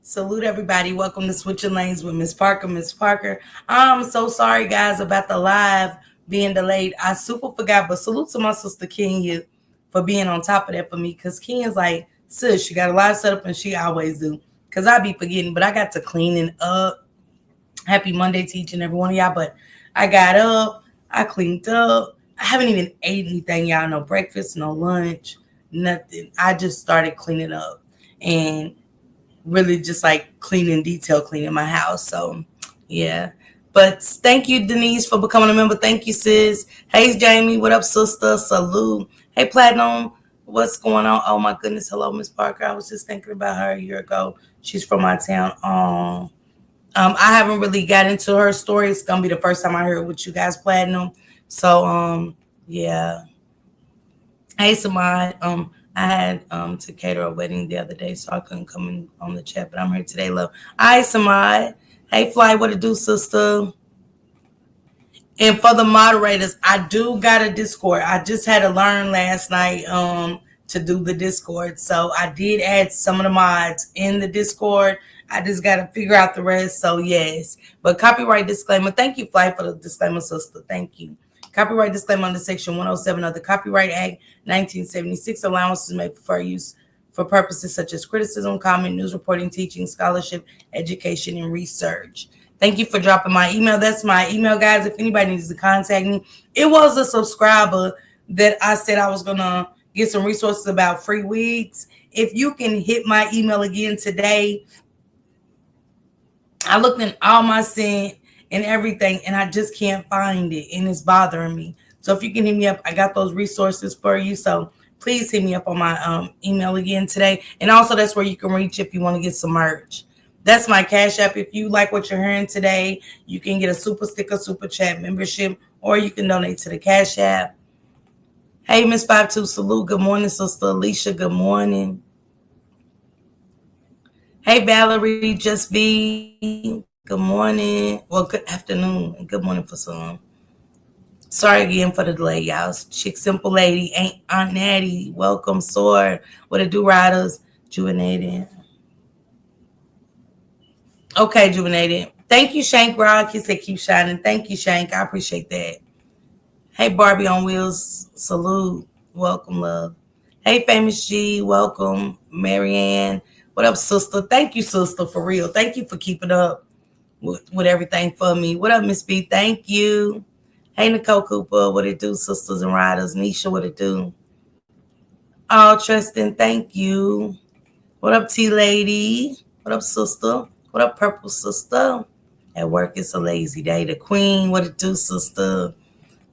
Salute everybody. Welcome to Switching Lanes with Miss Parker. Miss Parker. I'm so sorry, guys, about the live being delayed. I super forgot, but salute to my sister Kenya for being on top of that for me. Cause Kenya's like, sis, you got a live setup, and she always do. Cause I be forgetting, but I got to cleaning up. Happy Monday to each and every one of y'all. But I got up, I cleaned up. I haven't even ate anything, y'all. No breakfast, no lunch, nothing. I just started cleaning up. And really just like cleaning, detail cleaning my house. So yeah. But thank you, Denise, for becoming a member. Thank you, sis. Hey, Jamie. What up, sister? Salute. Hey, Platinum. What's going on? Oh my goodness. Hello, Miss Parker. I was just thinking about her a year ago. She's from my town. I haven't really got into her story. It's gonna be the first time I heard with you guys, Platinum. So yeah. Hey, Samad. I had to cater a wedding the other day, so I couldn't come in on the chat, but I'm here today, love. Hi, Samad. Hey, Fly, what it do, sister? And for the moderators, I do got a Discord. I just had to learn last night to do the Discord. So I did add some of the mods in the Discord. I just got to figure out the rest. So yes. But copyright disclaimer. Thank you, Fly, for the disclaimer, sister. Thank you. Copyright disclaimer under Section 107 of the Copyright Act 1976. Allowances made for fair use for purposes such as criticism, comment, news reporting, teaching, scholarship, education, and research. Thank you for dropping my email. That's my email, guys. If anybody needs to contact me, it was a subscriber that I said I was going to get some resources about free wigs. If you can hit my email again today, I looked in all my sent and everything, and I just can't find it, and it's bothering me. So if you can hit me up, I got those resources for you. So please hit me up on my email again today. And also that's where you can reach if you want to get some merch. That's my Cash App. If you like what you're hearing today, you can get a super sticker, super chat membership, or you can donate to the Cash App. Hey, Miss 52, salute. Good morning, Sister Alicia. Good morning. Hey, Valerie, just be. Good morning. Well, good afternoon and good morning for some. Sorry again for the delay, y'all. Chick Simple Lady, Aunt Natty, welcome, Sword. What it do, Riders? Juvenated. Okay, Juvenated. Thank you, Shank Rock. He said keep shining. Thank you, Shank. I appreciate that. Hey, Barbie on Wheels. Salute. Welcome, love. Hey, Famous G. Welcome. Marianne. What up, sister? Thank you, sister, for real. Thank you for keeping up with everything for me. What up, Miss B? Thank you. Hey, Nicole Cooper. What it do, sisters and riders? Nisha, what it do? Oh, Tristan, thank you. What up, T Lady? What up, sister? What up, Purple Sister? At work, it's a lazy day. The Queen, what it do, sister?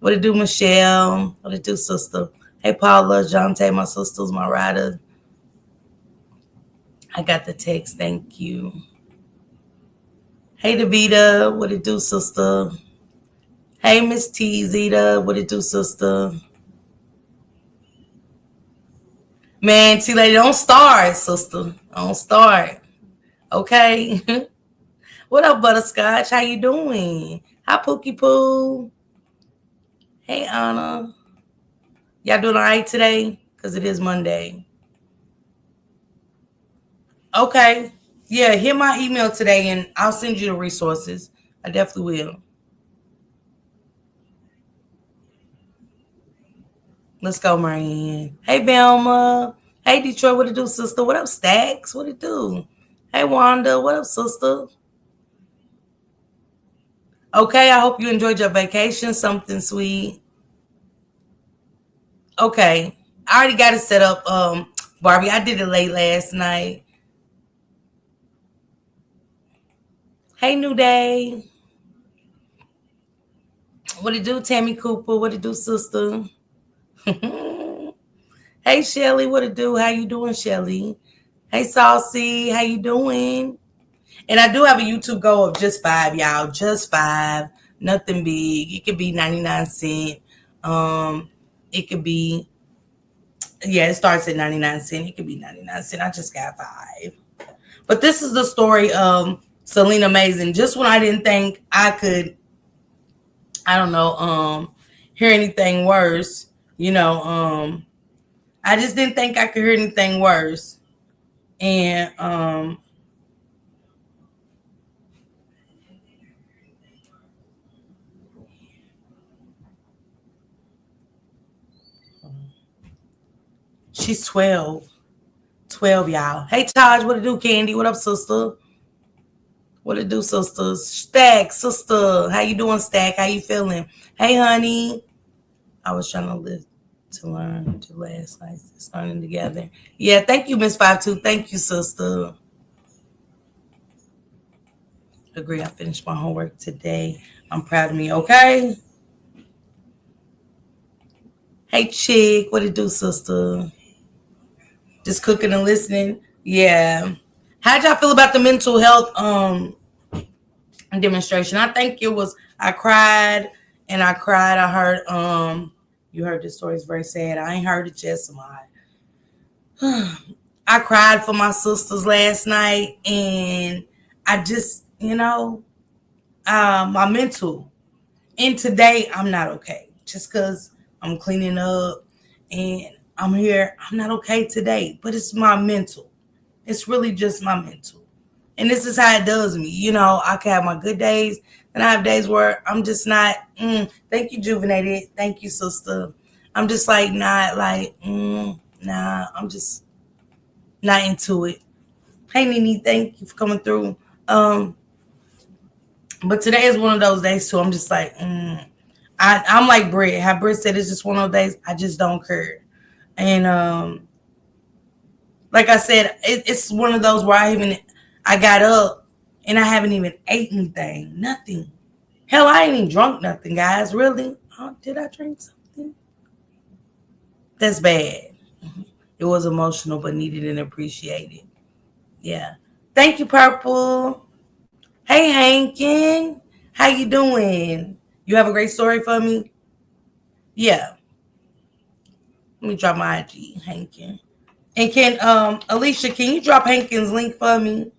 What it do, Michelle? What it do, sister? Hey, Paula, Jonte, my sisters, my riders. I got the text. Thank you. Hey, Davita. What it do, sister? Hey, Miss T. Zeta. What it do, sister? Man, T Lady, don't start, sister. Don't start. Okay. What up, Butterscotch? How you doing? Hi, Pookie Poo. Hey, Anna. Y'all doing all right today? Because it is Monday. Okay. Yeah, hit my email today and I'll send you the resources. I definitely will. Let's go, Marianne. Hey, Velma. Hey, Detroit. What it do, sister? What up, Stacks? What it do? Hey, Wanda. What up, sister? Okay, I hope you enjoyed your vacation. Something sweet. Okay. I already got it set up, Barbie. I did it late last night. Hey, New Day. What it do, Tammy Cooper? What it do, sister? Hey, Shelly. What it do? How you doing, Shelly? Hey, Saucy. How you doing? And I do have a YouTube goal of just 5, y'all. Just 5. Nothing big. It could be 99 cents. It could be, yeah, it starts at 99 cents. It could be 99 cents. I just got 5. But this is the story of Selena Amazing. Just when I didn't think I could, I don't know, hear anything worse, I just didn't think I could hear anything worse. And she's 12. 12, y'all. Hey, Taj, what it do, Candy? What up, sister? What it do, sisters? Stack, sister. How you doing, Stack? How you feeling? Hey, honey. I was trying to live to learn to last night. It's learning together. Yeah, thank you, Miss 52. Thank you, sister. Agree, I finished my homework today. I'm proud of me, okay? Hey, chick. What it do, sister? Just cooking and listening. Yeah. How'd y'all feel about the mental health demonstration? I think it was I cried and I cried. I heard you heard this story, is very sad. I ain't heard it yet, somebody. I cried for my sisters last night and I just, my mental. And today I'm not okay. Just cause I'm cleaning up and I'm here. I'm not okay today. But it's my mental. It's really just my mental. And this is how it does me. I can have my good days, and I have days where I'm just not. Thank you, Juvenated. Thank you, sister. I'm just like not like, nah. I'm just not into it. Hey, Nene, thank you for coming through. But today is one of those days too. I'm just like, I'm like Britt. How Britt said, it's just one of those days. I just don't care. And like I said, it's one of those where I got up and I haven't even ate anything, nothing. Hell, I ain't even drunk nothing, guys. Really? Oh, did I drink something? That's bad. It was emotional, but needed and appreciated. Yeah. Thank you, Purple. Hey, Hankin. How you doing? You have a great story for me? Yeah. Let me drop my IG, Hankin. And can Alicia, can you drop Hankin's link for me?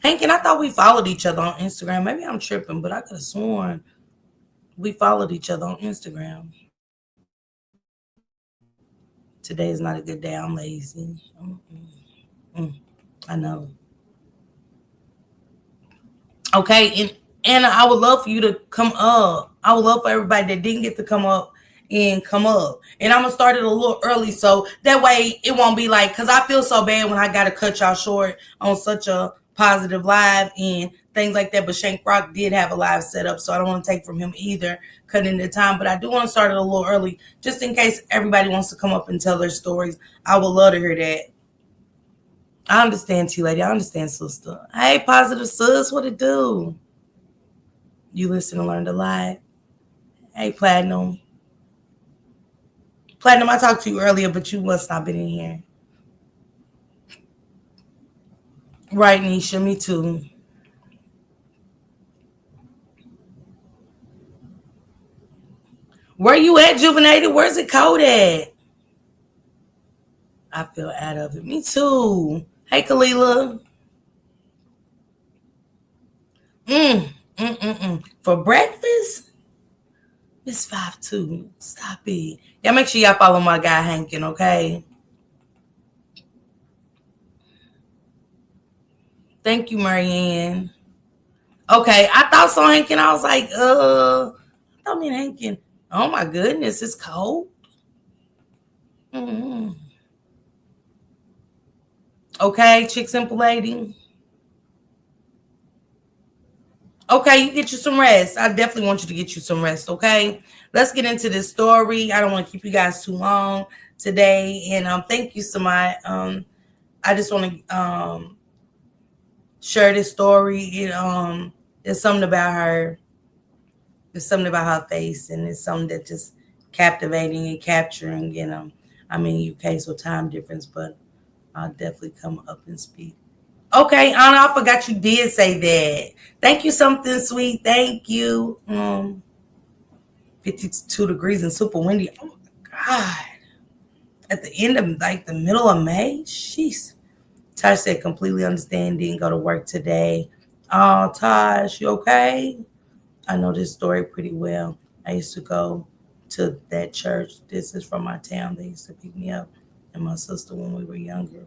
Hankin, I thought we followed each other on Instagram. Maybe I'm tripping, but I could have sworn we followed each other on Instagram. Today is not a good day. I'm lazy. I know. Okay, and I would love for you to come up. I would love for everybody that didn't get to come up and come up. And I'm gonna start it a little early so that way it won't be like, because I feel so bad when I gotta cut y'all short on such a positive live and things like that. But Shank Rock did have a live set up, so I don't want to take from him either, cutting the time. But I do want to start it a little early, just in case everybody wants to come up and tell their stories. I would love to hear that. I understand, T-Lady. I understand, sister. Hey, positive sis, what it do? You listen and learn a lot. Hey, Platinum. Platinum, I talked to you earlier, but you must not been in here. Right, Nisha, me too. Where you at, Juvenated? Where's it cold at? I feel out of it. Me too. Hey, Kalila. For breakfast? It's 5-2. Stop it. Y'all make sure y'all follow my guy Hankin, okay? Thank you, Marianne. Okay, I thought so, Hankin. I was like, I thought me and Hankin. Oh my goodness, it's cold. Mm-hmm. Okay, Chick Simple Lady. Okay, you get you some rest. I definitely want you to get you some rest, okay? Let's get into this story. I don't want to keep you guys too long today. And thank you so much. I just want to share this story. There's something about her. There's something about her face, and it's something that just captivating and capturing. I'm in UK, so time difference, but I'll definitely come up and speak. Okay, Anna, I forgot you did say that. Thank you, something sweet. Thank you. 52 degrees and super windy. Oh my God. At the end of like the middle of May? Jeez. Tosh said completely understand, didn't go to work today. Oh, Tosh, you okay? I know this story pretty well. I used to go to that church. This is from my town. They used to pick me up and my sister when we were younger.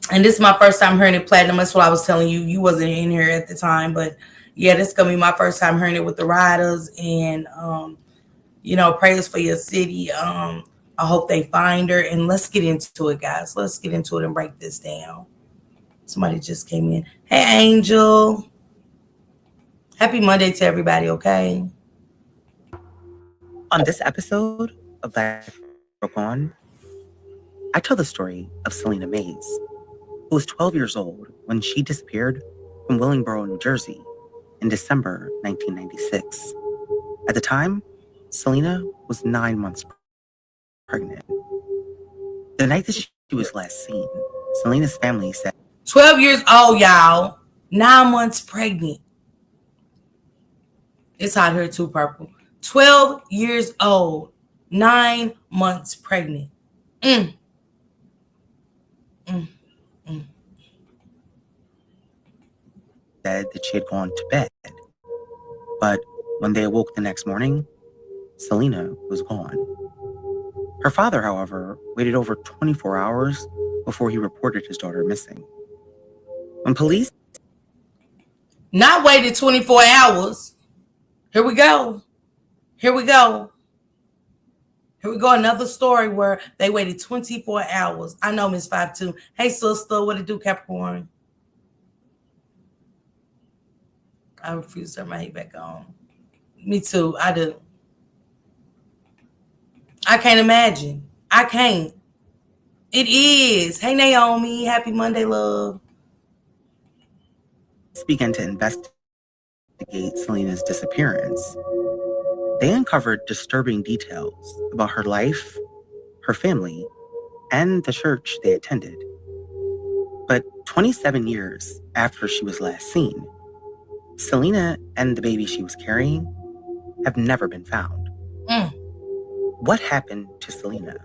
And this is my first time hearing it, Platinum. That's what I was telling you. You wasn't in here at the time, but yeah, this is gonna be my first time hearing it with the riders, and prayers for your city. I hope they find her, and let's get into it, guys. Let's get into it and break this down. Somebody just came in. Hey, Angel. Happy Monday to everybody. Okay. On this episode of Life Broke On, I tell the story of Selena Mays, who was 12 years old when she disappeared from Willingboro, New Jersey in December 1996. At the time, Selena was 9 months pregnant. The night that she was last seen, Selena's family said 12 years old, y'all. 9 months pregnant. It's hot here too, Purple. 12 years old. 9 months pregnant. Mm, mm, mm. said that she had gone to bed. But when they awoke the next morning, Selena was gone. Her father, however, waited over 24 hours before he reported his daughter missing. When police Not waited 24 hours. Here we go. Here we go. Here we go. Another story where they waited 24 hours. I know Miss 52. Hey, sister. What it do, Capricorn? I refuse to turn my heat back on. Me too. I do. I can't imagine. I can't. It is. Hey, Naomi. Happy Monday, love. began to investigate Selena's disappearance, they uncovered disturbing details about her life, her family, and the church they attended. But 27 years after she was last seen, Selena and the baby she was carrying have never been found. Mm. What happened to Selena?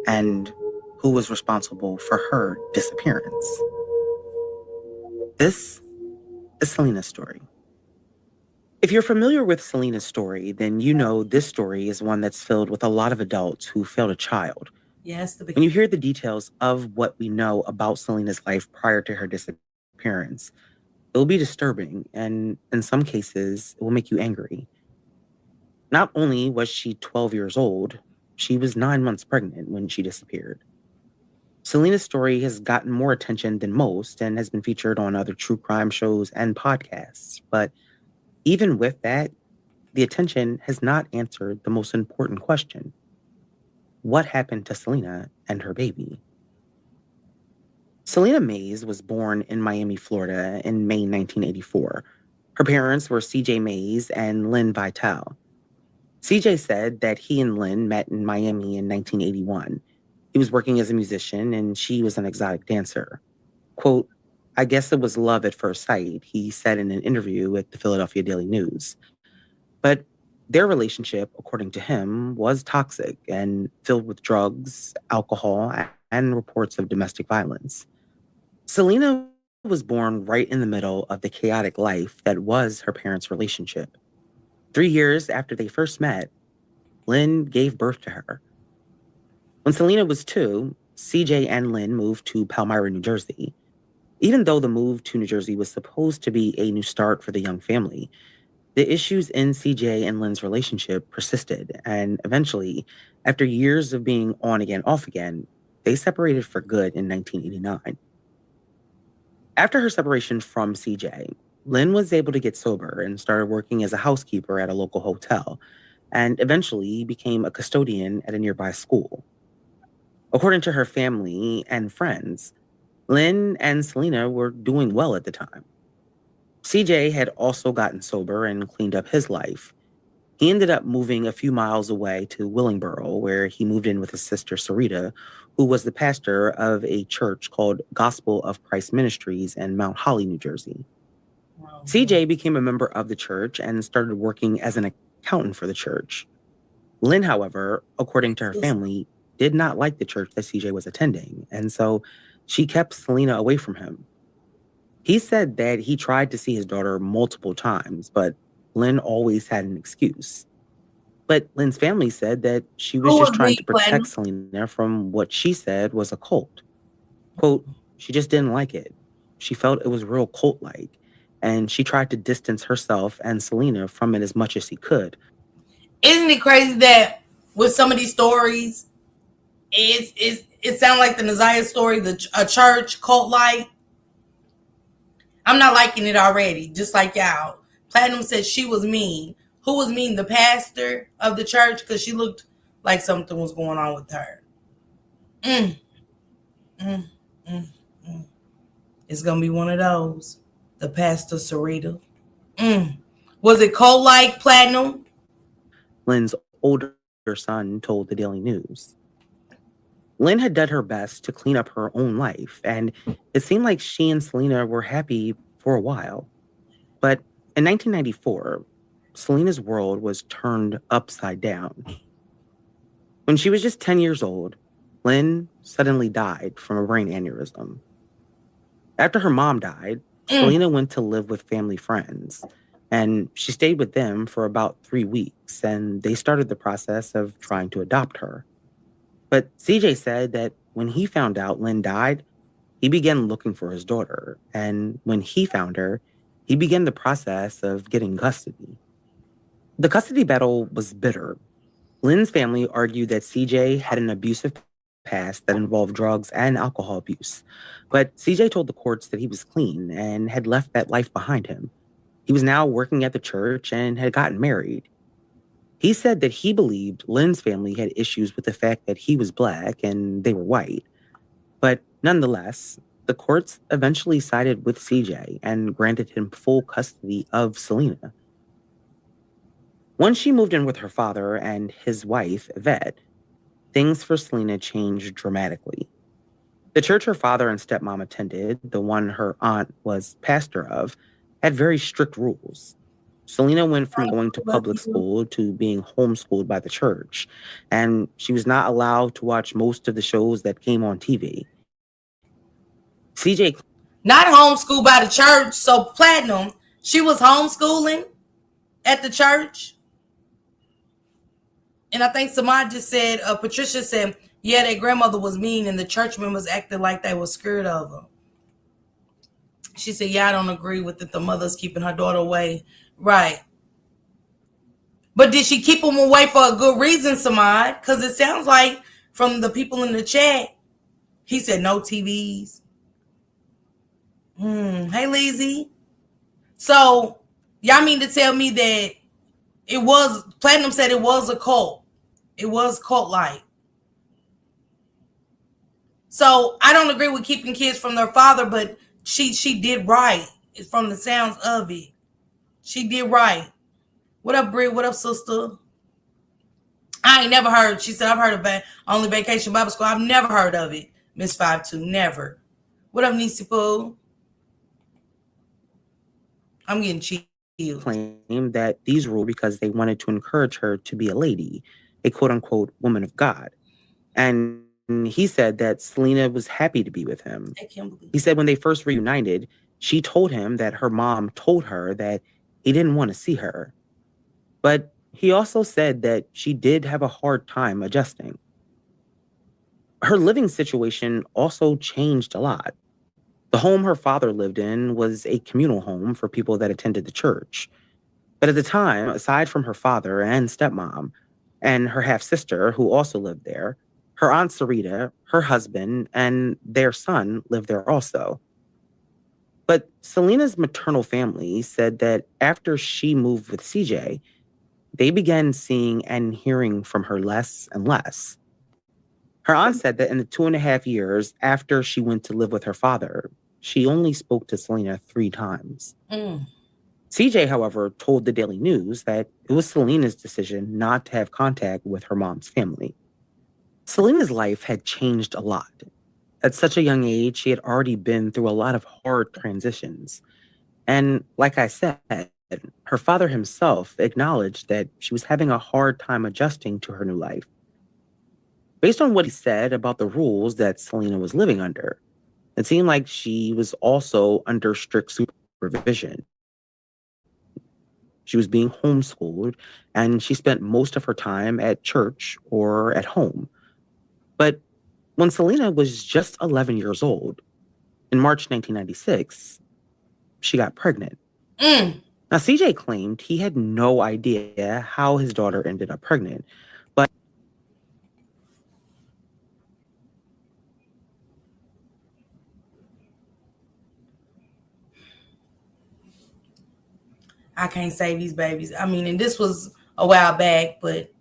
And who was responsible for her disappearance? This is Selena's story. If you're familiar with Selena's story, then you know this story is one that's filled with a lot of adults who failed a child. Yes. When you hear the details of what we know about Selena's life prior to her disappearance, it will be disturbing, and in some cases, it will make you angry. Not only was she 12 years old, she was 9 months pregnant when she disappeared. Selena's story has gotten more attention than most and has been featured on other true crime shows and podcasts. But even with that, the attention has not answered the most important question. What happened to Selena and her baby? Selena Mays was born in Miami, Florida in May 1984. Her parents were CJ Mays and Lynn Vitale. CJ said that he and Lynn met in Miami in 1981. He was working as a musician and she was an exotic dancer. Quote, I guess it was love at first sight, he said in an interview with the Philadelphia Daily News. But their relationship, according to him, was toxic and filled with drugs, alcohol, and reports of domestic violence. Selena was born right in the middle of the chaotic life that was her parents' relationship. 3 years after they first met, Lynn gave birth to her. When Selena was 2, CJ and Lynn moved to Palmyra, New Jersey. Even though the move to New Jersey was supposed to be a new start for the young family, the issues in CJ and Lynn's relationship persisted, and eventually, after years of being on again, off again, they separated for good in 1989. After her separation from CJ, Lynn was able to get sober and started working as a housekeeper at a local hotel, and eventually became a custodian at a nearby school. According to her family and friends, Lynn and Selena were doing well at the time. CJ had also gotten sober and cleaned up his life. He ended up moving a few miles away to Willingboro, where he moved in with his sister Sarita, who was the pastor of a church called Gospel of Christ Ministries in Mount Holly, New Jersey. CJ became a member of the church and started working as an accountant for the church. Lynn, however, according to her family, did not like the church that CJ was attending, and so she kept Selena away from him. He said that he tried to see his daughter multiple times, but Lynn always had an excuse. But Lynn's family said that she was just trying to protect Selena from what she said was a cult. Quote, she just didn't like it. She felt it was real cult-like. and she tried to distance herself and Selena from it as much as she could. Isn't it crazy that with some of these stories, it sounds like the Naziah story, a church cult like. I'm not liking it already, just like y'all. Platinum said she was mean. Who was mean? The pastor of the church, because she looked like something was going on with her. Mm, mm, mm, mm. It's gonna be one of those. The pastor Sarita. Mm. Was it cold like Platinum? Lynn's older son told the Daily News. Lynn had done her best to clean up her own life, and it seemed like she and Selena were happy for a while. But in 1994, Selena's world was turned upside down. When she was just 10 years old, Lynn suddenly died from a brain aneurysm. After her mom died, Selena went to live with family friends, and she stayed with them for about 3 weeks, and they started the process of trying to adopt her. But CJ said that when he found out Lynn died, he began looking for his daughter, and when he found her, he began the process of getting custody. The custody battle was bitter. Lynn's family argued that CJ had an abusive past that involved drugs and alcohol abuse. But CJ told the courts that he was clean and had left that life behind him. He was now working at the church and had gotten married. He said that he believed Lynn's family had issues with the fact that he was black and they were white. But nonetheless, the courts eventually sided with CJ and granted him full custody of Selena. Once she moved in with her father and his wife, Yvette, things for Selena changed dramatically. The church her father and stepmom attended, the one her aunt was pastor of, had very strict rules. Selena went from going to public school to being homeschooled by the church, and she was not allowed to watch most of the shows that came on TV. CJ. Not homeschooled by the church. So Platinum, she was homeschooling at the church. And I think Samad just said, Patricia said, yeah, their grandmother was mean and the church members acted like they were scared of her. She said, yeah, I don't agree with it. The mother's keeping her daughter away. Right. But did she keep them away for a good reason, Samad? Because it sounds like from the people in the chat, he said no TVs. Hey, Lizzie. So, y'all mean to tell me that Platinum said it was a cult. It was cult-like. So, I don't agree with keeping kids from their father, but she did right from the sounds of it. She did right. What up, Brie? What up, sister? I ain't never heard. She said, I've heard of Only Vacation Bible School. I've never heard of it. Miss 52, never. What up, Nisi Poo? I'm getting chilled. Claimed that these rules because they wanted to encourage her to be a lady, a quote unquote woman of God. And he said that Selena was happy to be with him. He said when they first reunited, she told him that her mom told her that he didn't want to see her. But he also said that she did have a hard time adjusting. Her living situation also changed a lot. The home her father lived in was a communal home for people that attended the church. But at the time, aside from her father and stepmom, and her half-sister who also lived there, her aunt Sarita, her husband, and their son lived there also. But Selena's maternal family said that after she moved with CJ, they began seeing and hearing from her less and less. Her aunt said that in the 2.5 years after she went to live with her father, she only spoke to Selena 3 times. CJ, however, told the Daily News that it was Selena's decision not to have contact with her mom's family. Selena's life had changed a lot. At such a young age, she had already been through a lot of hard transitions. And like I said, her father himself acknowledged that she was having a hard time adjusting to her new life. Based on what he said about the rules that Selena was living under, it seemed like she was also under strict supervision. She was being homeschooled, and she spent most of her time at church or at home. But when Selena was just 11 years old, in March 1996, she got pregnant. Mm. Now, CJ claimed he had no idea how his daughter ended up pregnant, but I can't save these babies. I mean, and this was a while back, but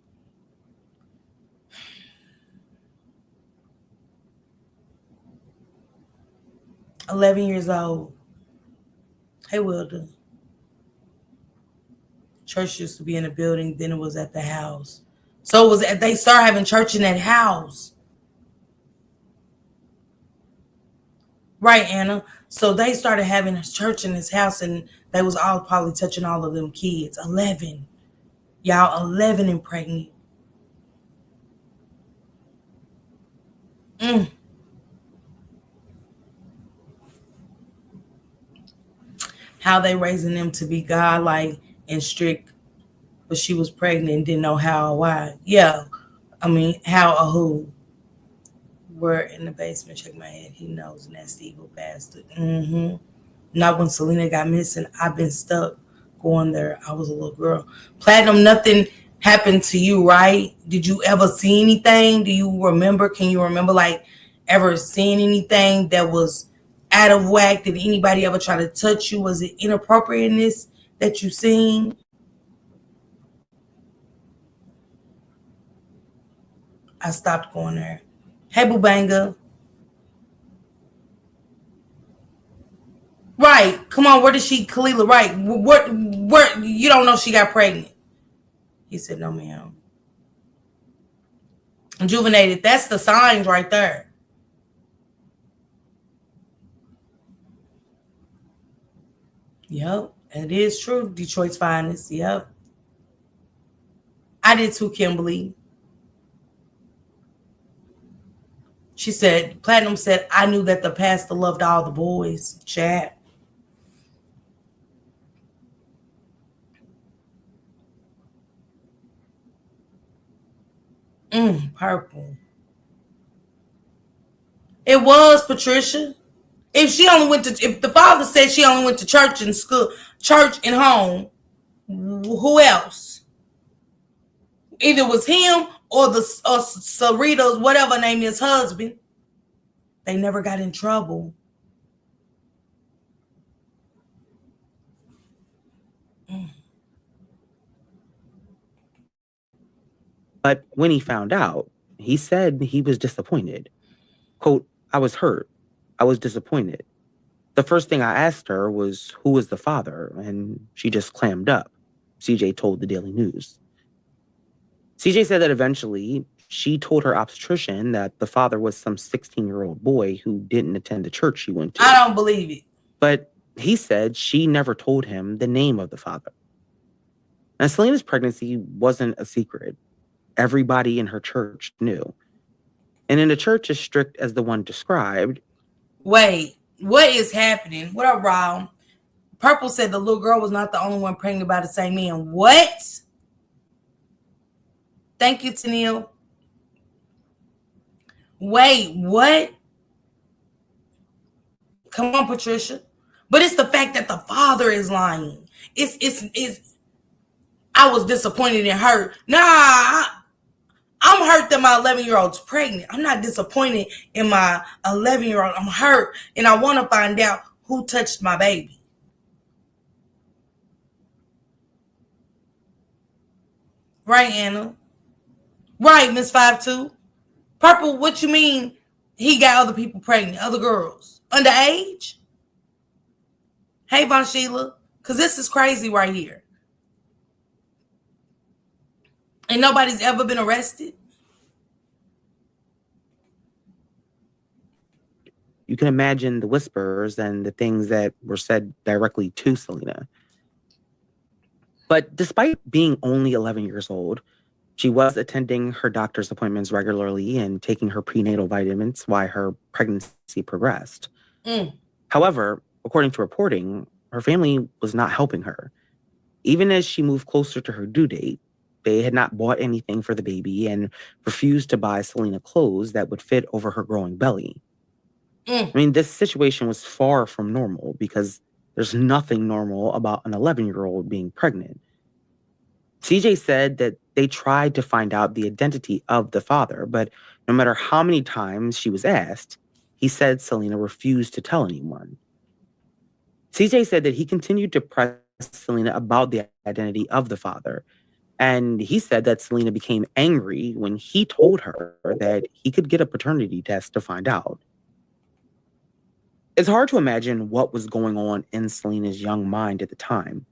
11 years old. Hey, Wilder. Church used to be in a building, then it was at the house. So it was they started having church in that house. Right, Anna. So they started having a church in this house, and they was all probably touching all of them kids. 11. Y'all 11 and pregnant. Mm. How they raising them to be godlike and strict, but she was pregnant and didn't know how or why. Yeah. I mean, how or who. We're in the basement. Check my head. He knows, nasty evil bastard. Mm-hmm. Not when Selena got missing. I've been stuck going there. I was a little girl. Platinum, nothing happened to you, right? Did you ever see anything? Do you remember? Can you remember, like, ever seeing anything that was out of whack? Did anybody ever try to touch you? Was it inappropriateness that you seen? I stopped going there. Hey, Bubanga. Right. Come on. Where did she, Kalila? Right. Where, you don't know she got pregnant. He said, no, ma'am. Rejuvenated. That's the signs right there. Yep. It is true. Detroit's finest. Yep. I did too, Kimberly. She said, Platinum said, I knew that the pastor loved all the boys. Chat. Purple. It was Patricia. If the father said she only went to church and school, church and home, who else? Either it was him or Sarita's, whatever name is, husband. They never got in trouble. but when he found out, he said he was disappointed. Quote, I was hurt. I was disappointed. The first thing I asked her was, who was the father? And she just clammed up. CJ told the Daily News. CJ said that eventually she told her obstetrician that the father was some 16-year-old boy who didn't attend the church she went to. I don't believe it. But he said she never told him the name of the father. Now, Selena's pregnancy wasn't a secret. Everybody in her church knew. And in a church as strict as the one described. Wait, what is happening? What up, Rob? Purple said the little girl was not the only one pregnant by the same man. What? Thank you, Tennille. Wait, what? Come on, Patricia. But it's the fact that the father is lying. It's I was disappointed and hurt. Nah, I'm hurt that my 11-year-old's pregnant. I'm not disappointed in my 11-year-old. I'm hurt, and I want to find out who touched my baby. Right, Anna? Right, Miss 5'2". Purple, what you mean he got other people pregnant, other girls? Underage? Hey, Von Sheila, because this is crazy right here. And nobody's ever been arrested? You can imagine the whispers and the things that were said directly to Selena. But despite being only 11 years old, she was attending her doctor's appointments regularly and taking her prenatal vitamins while her pregnancy progressed. However, according to reporting, her family was not helping her. Even as she moved closer to her due date, they had not bought anything for the baby and refused to buy Selena clothes that would fit over her growing belly. I mean, this situation was far from normal because There's nothing normal about an 11-year-old being pregnant. CJ said that they tried to find out the identity of the father, but no matter how many times she was asked, he said Selena refused to tell anyone. CJ said that he continued to press Selena about the identity of the father, and he said that Selena became angry when he told her that he could get a paternity test to find out. It's hard to imagine what was going on in Selena's young mind at the time.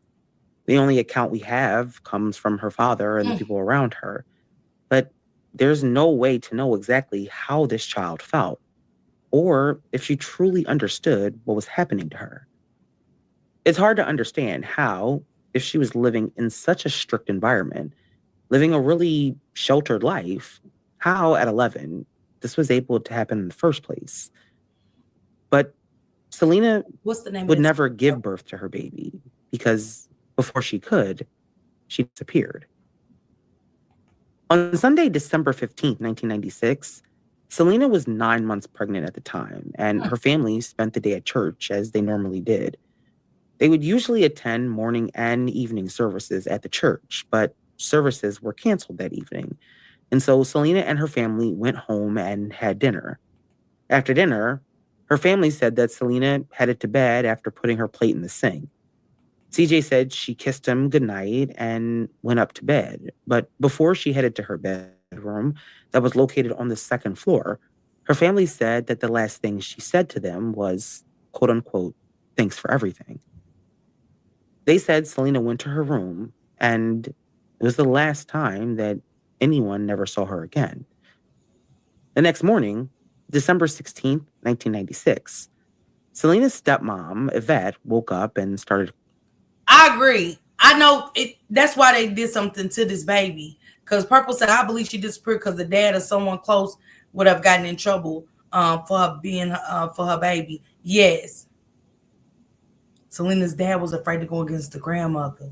The only account we have comes from her father and the Mm. people around her, but there's no way to know exactly how this child felt or if she truly understood what was happening to her. It's hard to understand how, if she was living in such a strict environment, living a really sheltered life, how at 11 this was able to happen in the first place. But Selena What's the name of would this? never give birth to her baby because before she could, she disappeared. On Sunday, December 15th, 1996, Selena was 9 months pregnant at the time, and Mm. her family spent the day at church as they normally did. They would usually attend morning and evening services at the church, but services were canceled that evening. And so Selena and her family went home and had dinner. After dinner, her family said that Selena headed to bed after putting her plate in the sink. CJ said she kissed him goodnight and went up to bed. But before she headed to her bedroom that was located on the second floor, her family said that the last thing she said to them was, quote unquote, thanks for everything. They said Selena went to her room, and it was the last time that anyone never saw her again. The next morning, December 16th, 1996, Selena's stepmom, Yvette, woke up and started. I agree. I know it. That's why they did something to this baby. Because Purple said, I believe she disappeared because the dad or someone close would have gotten in trouble for her being for her baby. Yes, Selena's dad was afraid to go against the grandmother.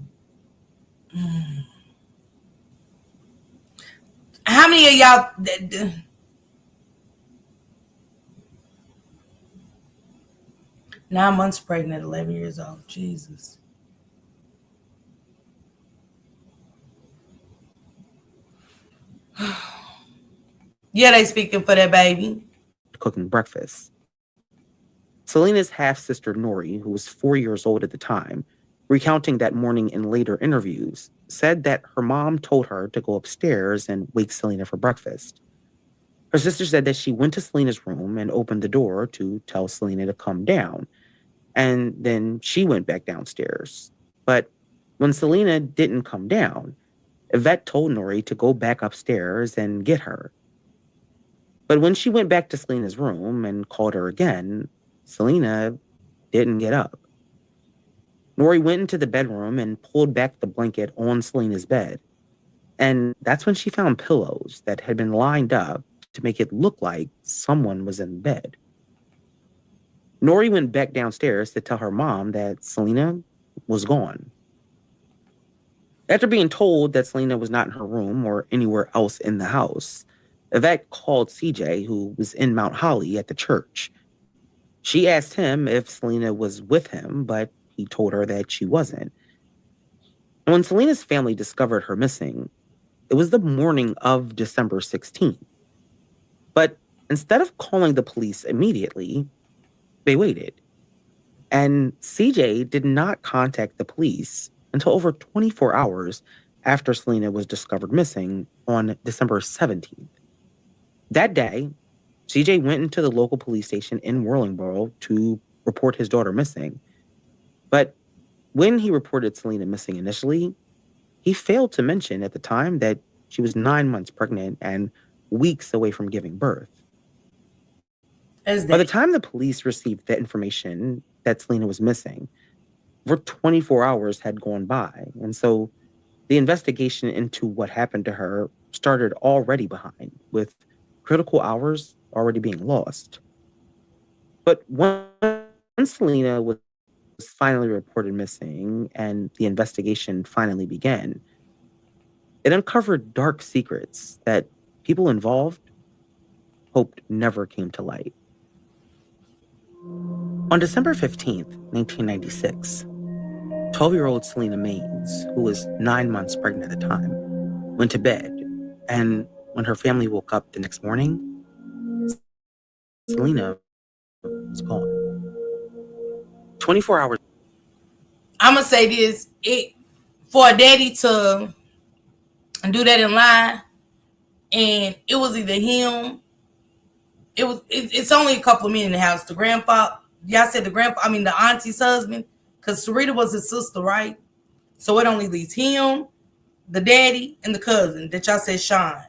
Mm. How many of y'all? 9 months pregnant, 11 years old. Jesus. Yeah, they speaking for that baby. cooking breakfast. Selena's half sister, Nori, who was 4 years old at the time, recounting that morning in later interviews, said that her mom told her to go upstairs and wake Selena for breakfast. Her sister said that she went to Selena's room and opened the door to tell Selena to come down, and then she went back downstairs. But when Selena didn't come down, Yvette told Nori to go back upstairs and get her. But when she went back to Selena's room and called her again, Selena didn't get up. Nori went into the bedroom and pulled back the blanket on Selena's bed. And that's when she found pillows that had been lined up to make it look like someone was in bed. Nori went back downstairs to tell her mom that Selena was gone. After being told that Selena was not in her room or anywhere else in the house, Yvette called CJ, who was in Mount Holly at the church. She asked him if Selena was with him, but he told her that she wasn't. And when Selena's family discovered her missing, it was the morning of December 16th. But instead of calling the police immediately, they waited. And CJ did not contact the police until over 24 hours after Selena was discovered missing on December 17th. That day, CJ went into the local police station in Whirlingboro to report his daughter missing. But when he reported Selena missing initially, he failed to mention at the time that she was 9 months pregnant and weeks away from giving birth. That's By the that. time the police received the information that Selena was missing, over 24 hours had gone by. And so the investigation into what happened to her started already behind, with critical hours already being lost. But once Selena was finally reported missing and the investigation finally began, it uncovered dark secrets that people involved hoped never came to light. On December 15th, 1996, 12-year-old Selena Mays, who was 9 months pregnant at the time, went to bed. And when her family woke up the next morning, Selena was gone. 24 hours. I'm gonna say this: it for a daddy to do that in line, and it was either him. It's only a couple of men in the house. The grandpa, y'all said the grandpa. I mean the auntie's husband, because Sarita was his sister, right? So it only leaves him, the daddy, and the cousin that y'all said Sean.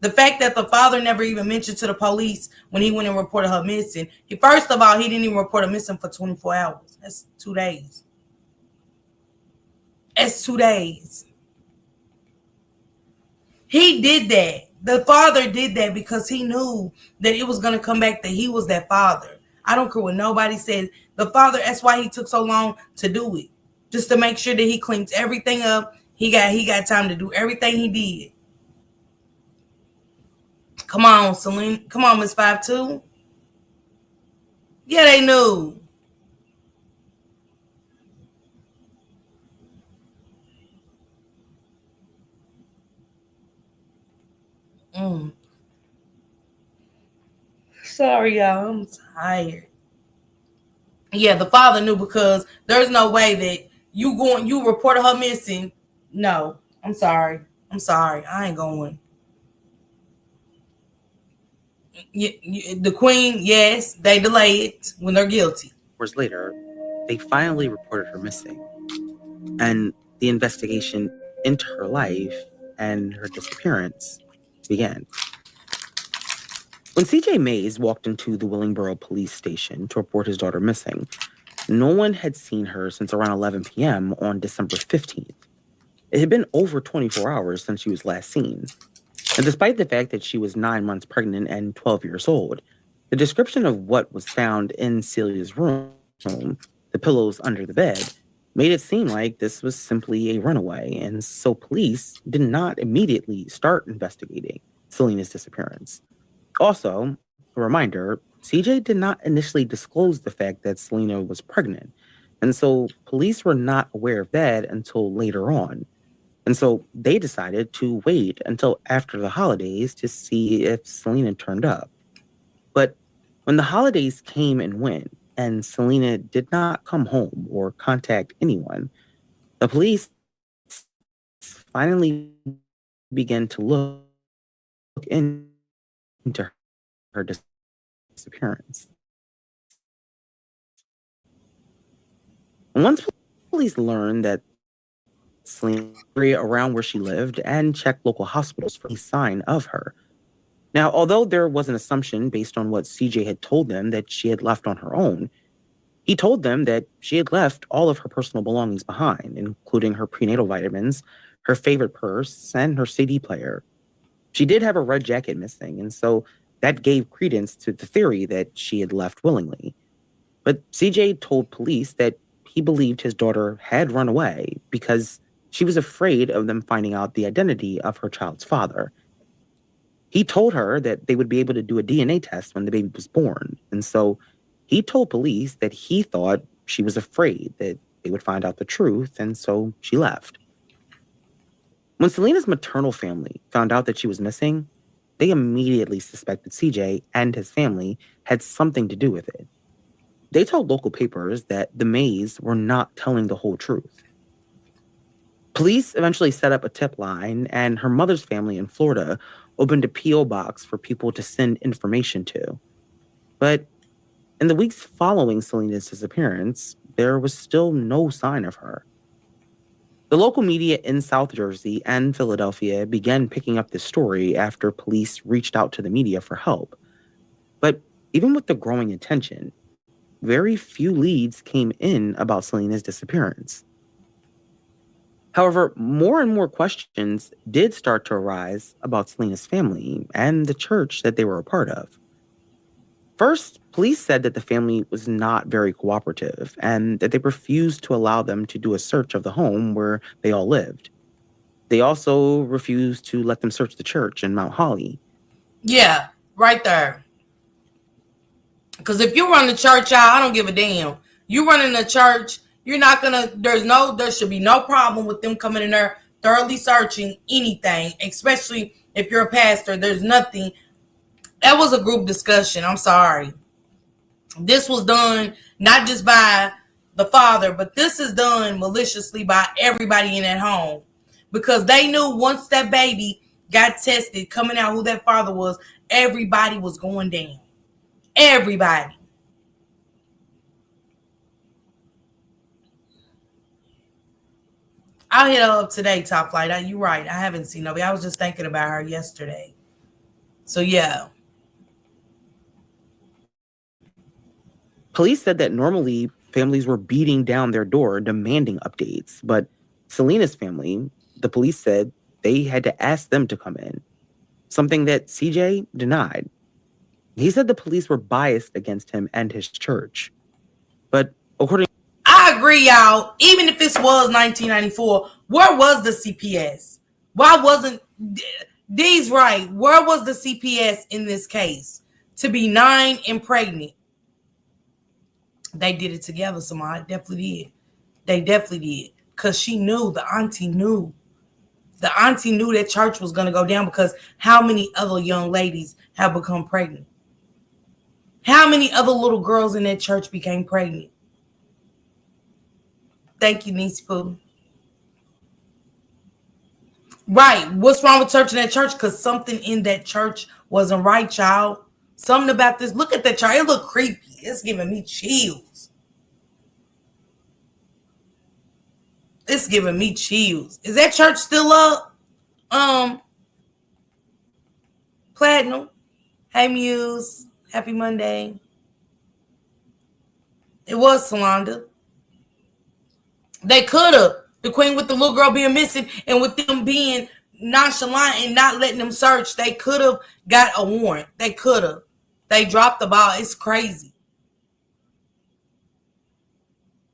The fact that the father never even mentioned to the police when he went and reported her missing. First of all, he didn't even report her missing for 24 hours. That's 2 days. That's 2 days. He did that. The father did that because he knew that it was going to come back that he was that father. I don't care what nobody said. The father, that's why he took so long to do it. Just to make sure that he cleans everything up. He got time to do everything he did. Come on, Selena. Come on, Miss 52. Yeah, they knew. Mm. Sorry, y'all. I'm tired. Yeah, the father knew because there's no way that you reported her missing. No, I'm sorry. I'm sorry. I ain't going. The queen, yes, they delay it when they're guilty. Hours later, they finally reported her missing. And the investigation into her life and her disappearance began. When CJ Mays walked into the Willingboro police station to report his daughter missing, no one had seen her since around 11 p.m. on December 15th. It had been over 24 hours since she was last seen. And despite the fact that she was 9 months pregnant and 12 years old, the description of what was found in Celia's room, the pillows under the bed, made it seem like this was simply a runaway, and so police did not immediately start investigating Selena's disappearance. Also, a reminder, CJ did not initially disclose the fact that Selena was pregnant, and so police were not aware of that until later on. And so they decided to wait until after the holidays to see if Selena turned up. But when the holidays came and went, and Selena did not come home or contact anyone, the police finally began to look into her disappearance. And once police learned that Selena area around where she lived and checked local hospitals for any sign of her. Now, although there was an assumption based on what CJ had told them that she had left on her own, he told them that she had left all of her personal belongings behind, including her prenatal vitamins, her favorite purse, and her CD player. She did have a red jacket missing, and so that gave credence to the theory that she had left willingly. But CJ told police that he believed his daughter had run away because she was afraid of them finding out the identity of her child's father. He told her that they would be able to do a DNA test when the baby was born. And so he told police that he thought she was afraid that they would find out the truth, and so she left. When Selena's maternal family found out that she was missing, they immediately suspected CJ and his family had something to do with it. They told local papers that the Mays were not telling the whole truth. Police eventually set up a tip line, and her mother's family in Florida opened a P.O. box for people to send information to. But in the weeks following Selena's disappearance, there was still no sign of her. The local media in South Jersey and Philadelphia began picking up this story after police reached out to the media for help. But even with the growing attention, very few leads came in about Selena's disappearance. However, more and more questions did start to arise about Selena's family and the church that they were a part of. First, police said that the family was not very cooperative and that they refused to allow them to do a search of the home where they all lived. They also refused to let them search the church in Mount Holly. Yeah, right there. Because if you run the church out, I don't give a damn. You running the church, you're not gonna. There should be no problem with them coming in there thoroughly searching anything, especially if you're a pastor. There's nothing. That was a group discussion. I'm sorry. This was done not just by the father, but this is done maliciously by everybody in that home because they knew once that baby got tested, coming out who that father was, everybody was going down. Everybody. I'll hit her up today, Top Flight. You right. I haven't seen nobody. I was just thinking about her yesterday. So yeah. Police said that normally families were beating down their door demanding updates, but Selena's family, the police said they had to ask them to come in, something that CJ denied. He said the police were biased against him and his church. But according I agree, y'all. Even if this was 1994, where was the CPS? Why wasn't D's right? Where was the CPS in this case? To be 9 and pregnant. They did it together, Samad. Definitely did. They definitely did. Because she knew, the auntie knew. The auntie knew that church was going to go down because how many other young ladies have become pregnant? How many other little girls in that church became pregnant? Thank you, Niece Pooh. Right. What's wrong with church in that church? Because something in that church wasn't right, child. Something about this. Look at that church. It look creepy. It's giving me chills. It's giving me chills. Is that church still up? Platinum. Hey, Muse. Happy Monday. It was Solanda. They could have. The queen with the little girl being missing and with them being nonchalant and not letting them search, they could have got a warrant. They could have. They dropped the ball. It's crazy.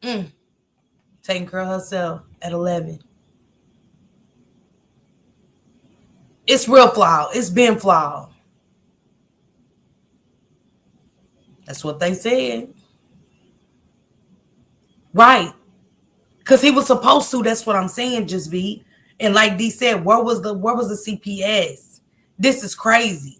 Taking care of herself at 11. It's real flawed. It's been flawed. That's what they said. Right. Because he was supposed to. That's what I'm saying, just be. And like D said, where was the CPS? This is crazy.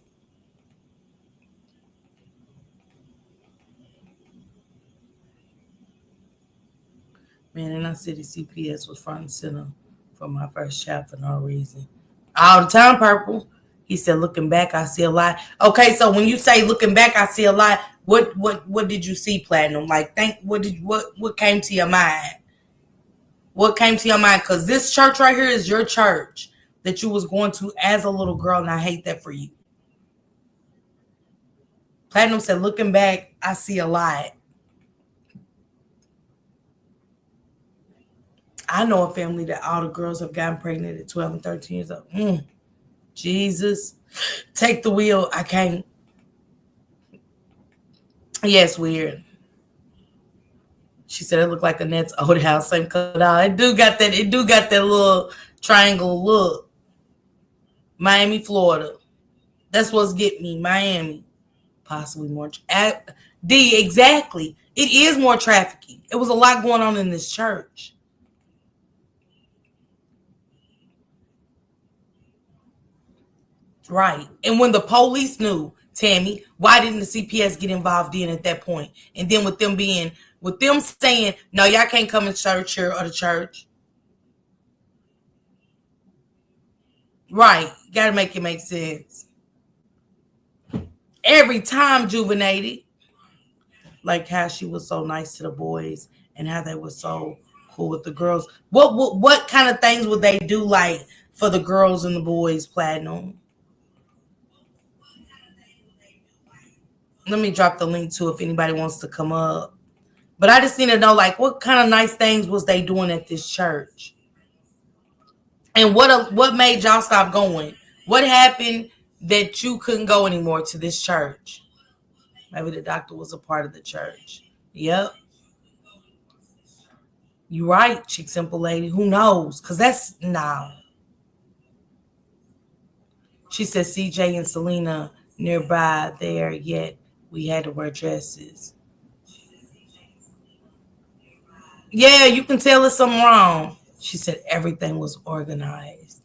Man, and I said the CPS was front and center for my first child for no reason. All the time, Purple. He said, looking back, I see a lot. Okay, so when you say looking back, I see a lot, what did you see, Platinum? Like, what came to your mind? What came to your mind? Because this church right here is your church that you was going to as a little girl, and I hate that for you. Platinum said, looking back, I see a lot. I know a family that all the girls have gotten pregnant at 12 and 13 years old. Jesus. Take the wheel. I can't. Yes, weird. She said it looked like Annette's old house. Same color. It do got that. It do got that little triangle look. Miami, Florida. That's what's getting me. Miami. Possibly more. D, exactly. It is more trafficking. It was a lot going on in this church. Right. And when the police knew, Tammy, why didn't the CPS get involved in at that point? And then with them saying, no, y'all can't come in church here or the church. Right. Gotta make it make sense. Every time Juvenated. Like how she was so nice to the boys and how they were so cool with the girls. What kind of things would they do like for the girls and the boys, Platinum? Let me drop the link to if anybody wants to come up. But I just need to know, like, what kind of nice things was they doing at this church? And what made y'all stop going? What happened that you couldn't go anymore to this church? Maybe the doctor was a part of the church. Yep. You right, Chick Simple Lady. Who knows? Because that's now. She said CJ and Selena nearby there yet We had to wear dresses. Yeah, you can tell us something wrong. She said everything was organized.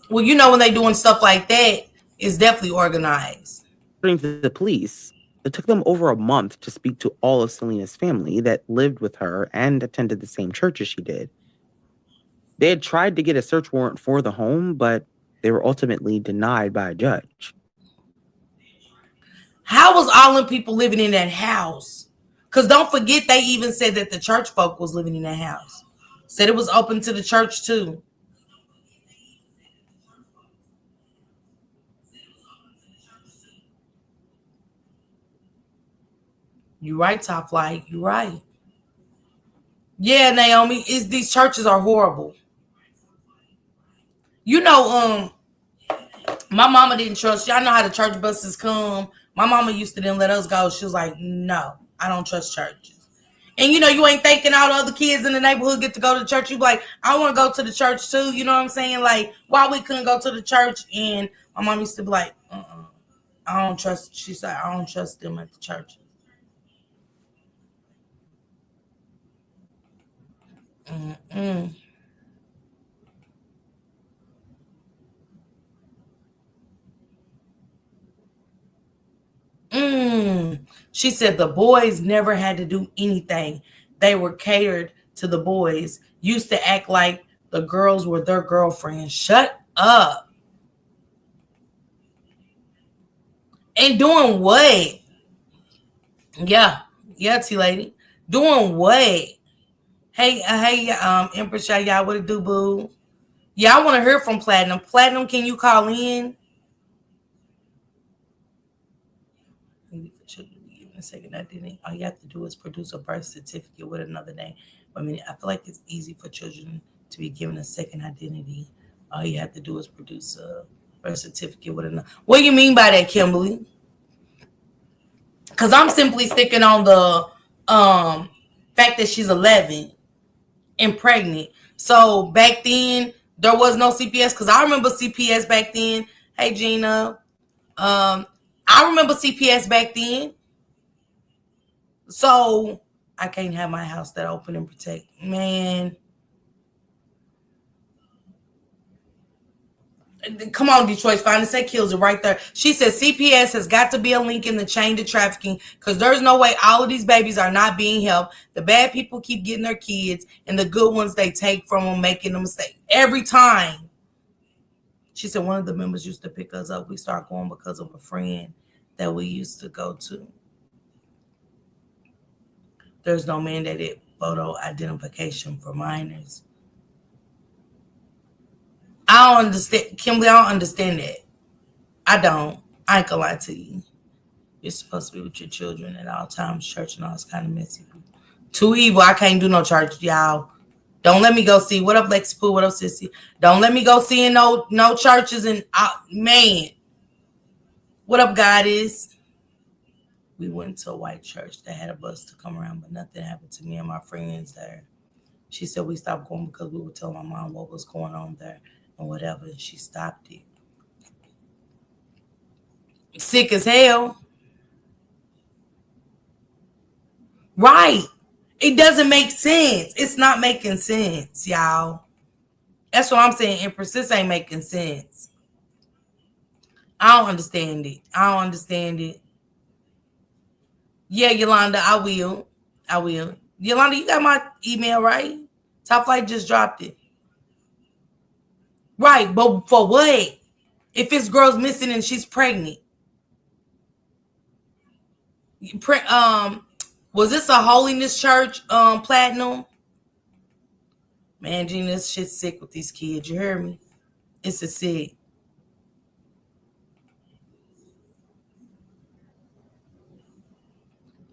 Well, you know when they doing stuff like that, it's definitely organized. According to the police, it took them over a month to speak to all of Selena's family that lived with her and attended the same church as she did. They had tried to get a search warrant for the home, but they were ultimately denied by a judge. How was all them people living in that house? Because don't forget, they even said that the church folk was living in that house. Said it was open to the church too. You right, Top Flight. You right. Yeah, Naomi, is these churches are horrible. You know, my mama didn't trust. Y'all know how the church buses come. My mama used to then let us go. She was like, "No, I don't trust churches." And you know, you ain't thinking all the other kids in the neighborhood get to go to church. You be like, "I want to go to the church too." You know what I'm saying? Like, why we couldn't go to the church? And my mom used to be like, "I don't trust." She said, "I don't trust them at the church." Mm-mm. Mm. She said the boys never had to do anything. They were catered to the boys. Used to act like the girls were their girlfriends. Shut up. And doing what? Yeah. Yeah, T lady. Doing what? Hey, Empress, y'all, what it do, boo? Yeah, I want to hear from Platinum. Platinum, can you call in? Should be given a second identity. All you have to do is produce a birth certificate with another name. I mean, I feel like it's easy for children to be given a second identity. All you have to do is produce a birth certificate with another. What do you mean by that, Kimberly? Because I'm simply sticking on the fact that she's 11 and pregnant. So back then there was no CPS because I remember CPS back then. Hey Gina, I remember CPS back then. So I can't have my house that open and protect. Man, come on, Detroit Finest. That kills it right there. She says CPS has got to be a link in the chain to trafficking because there's no way all of these babies are not being helped. The bad people keep getting their kids, and the good ones they take from them, making a mistake every time. She said one of the members used to pick us up. We start going because of a friend that we used to go to. There's no mandated photo identification for minors. I don't understand, Kimberly. I don't understand that. I don't. I ain't gonna lie to you. You're supposed to be with your children at all times. Church and all this kind of messy. Too evil. I can't do no church, y'all. Don't let me go see. What up, Lexi Pooh? What up, Sissy? Don't let me go seeing no churches and man. What up, Goddess? We went to a white church that had a bus to come around, but nothing happened to me and my friends there. She said we stopped going because we would tell my mom what was going on there and whatever, and she stopped it. Sick as hell. Right. It doesn't make sense. It's not making sense, y'all. That's what I'm saying. Empress, this ain't making sense. I don't understand it. I don't understand it. Yeah, Yolanda, I will. I will. Yolanda, you got my email, right? Top Flight just dropped it. Right, but for what? If this girl's missing and she's pregnant. Was this a holiness church, platinum? Man, Gina, this shit's sick with these kids. You hear me? It's a sick.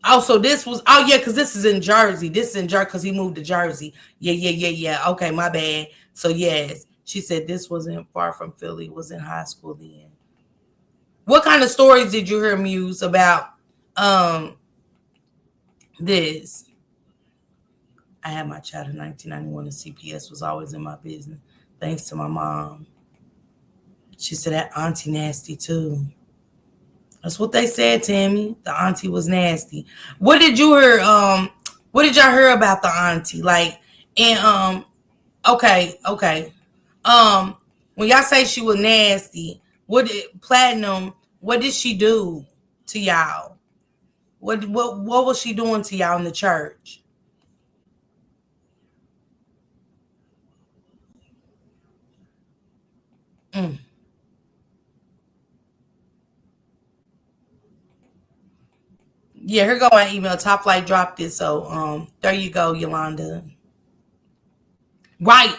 Oh, so this was yeah, because this is in Jersey. This is in Jersey because he moved to Jersey. Yeah. Okay, my bad. So yes, she said this wasn't far from Philly. It was in high school then. What kind of stories did you hear, Muse, about um this? I had my child in 1991 and CPS was always in my business. Thanks to my mom. She said that auntie nasty too. That's what they said, Tammy. The auntie was nasty. What did you hear? What did y'all hear about the auntie? Like, and okay, okay. Um, when y'all say she was nasty, what did Platinum? What did she do to y'all? What was she doing to y'all in the church? Mm. Yeah, here go my email. Top Flight dropped it, so there you go, Yolanda. Right.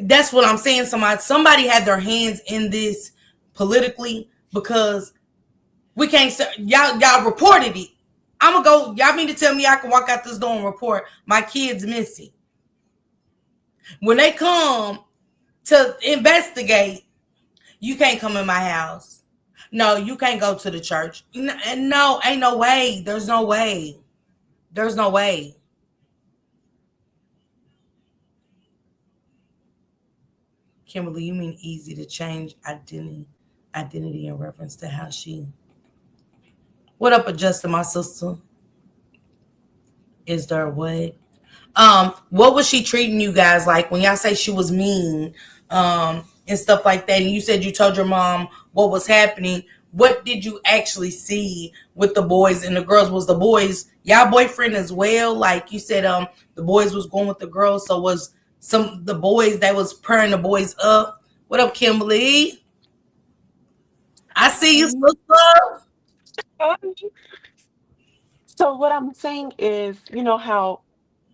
That's what I'm saying. Somebody had their hands in this politically because we can't say y'all reported it. I'm gonna go. Y'all mean to tell me I can walk out this door and report my kids missing? When they come to investigate, you can't come in my house. No, you can't go to the church. No, ain't no way. There's no way. There's no way. Kimberly, you mean easy to change identity in reference to how she. What up, adjusting my sister? Is there what? What was she treating you guys like when y'all say she was mean, and stuff like that? And you said you told your mom what was happening. What did you actually see with the boys and the girls? Was the boys y'all boyfriend as well? Like you said, the boys was going with the girls. So was some the boys that was purring the boys up? What up, Kimberly? I see you, Mhm. sister. So what I'm saying is, you know how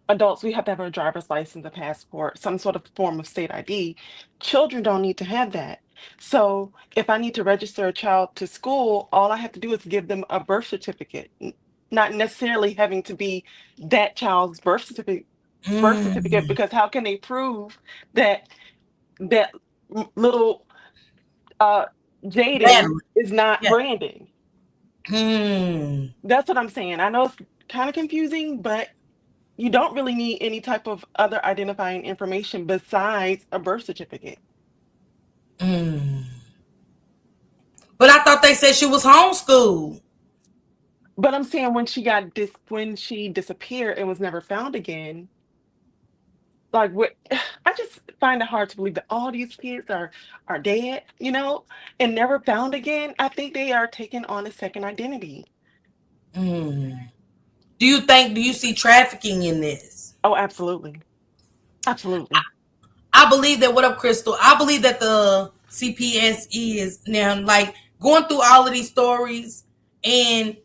adults we have to have a driver's license, a passport, some sort of form of state ID. Children don't need to have that. So if I need to register a child to school, all I have to do is give them a birth certificate, not necessarily having to be that child's birth certificate, Mm, because how can they prove that that little uh Jaden battery. is not Yeah. Brandon? Hmm. That's what I'm saying. I know it's kind of confusing, but you don't really need any type of other identifying information besides a birth certificate. Hmm. But I thought they said she was homeschooled. But I'm saying when she disappeared and was never found again, like what I just find it hard to believe that all these kids are dead, and never found again. I think they are taking on a second identity. Hmm. Do you see trafficking in this? Oh, absolutely. Absolutely. I believe that. What up, Crystal? I believe that the CPS is now like going through all of these stories, and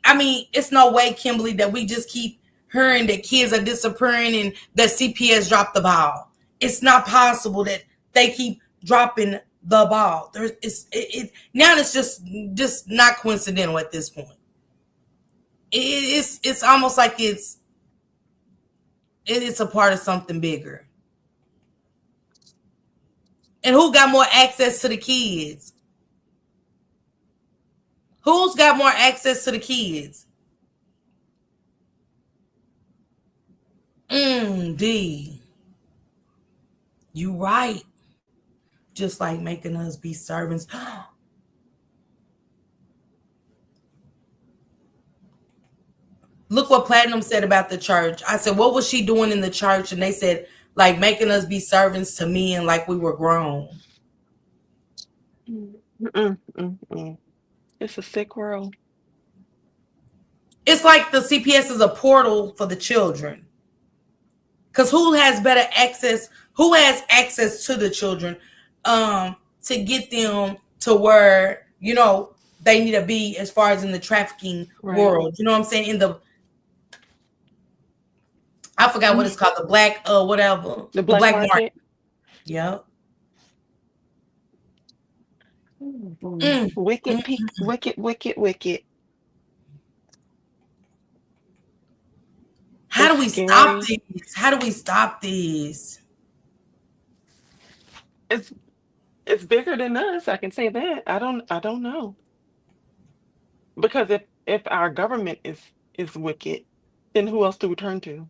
I mean, it's no way, Kimberly, that we just keep hearing that kids are disappearing and that CPS dropped the ball. It's not possible that they keep dropping the ball. Now it's just not coincidental at this point. It's almost like it's a part of something bigger. And who got more access to the kids? Who's got more access to the kids? D. You right. Just like making us be servants. Look what Platinum said about the church. I said, what was she doing in the church? And they said, like making us be servants to men like we were grown. Mm, mm, mm, mm. It's a sick world. It's like the CPS is a portal for the children. Because who has better access? Who has access to the children to get them to where, they need to be as far as in the trafficking Right. world? You know what I'm saying? I forgot what it's called, the black, whatever, The the black black market. market. Yep. Mhm. Mm, Wicked, mm. peak, wicked, wicked, wicked. How It's do we stop scary. this? How do we stop this? It's it's bigger than us. I can say that. I don't know, because if our government is wicked, then who else do we turn to?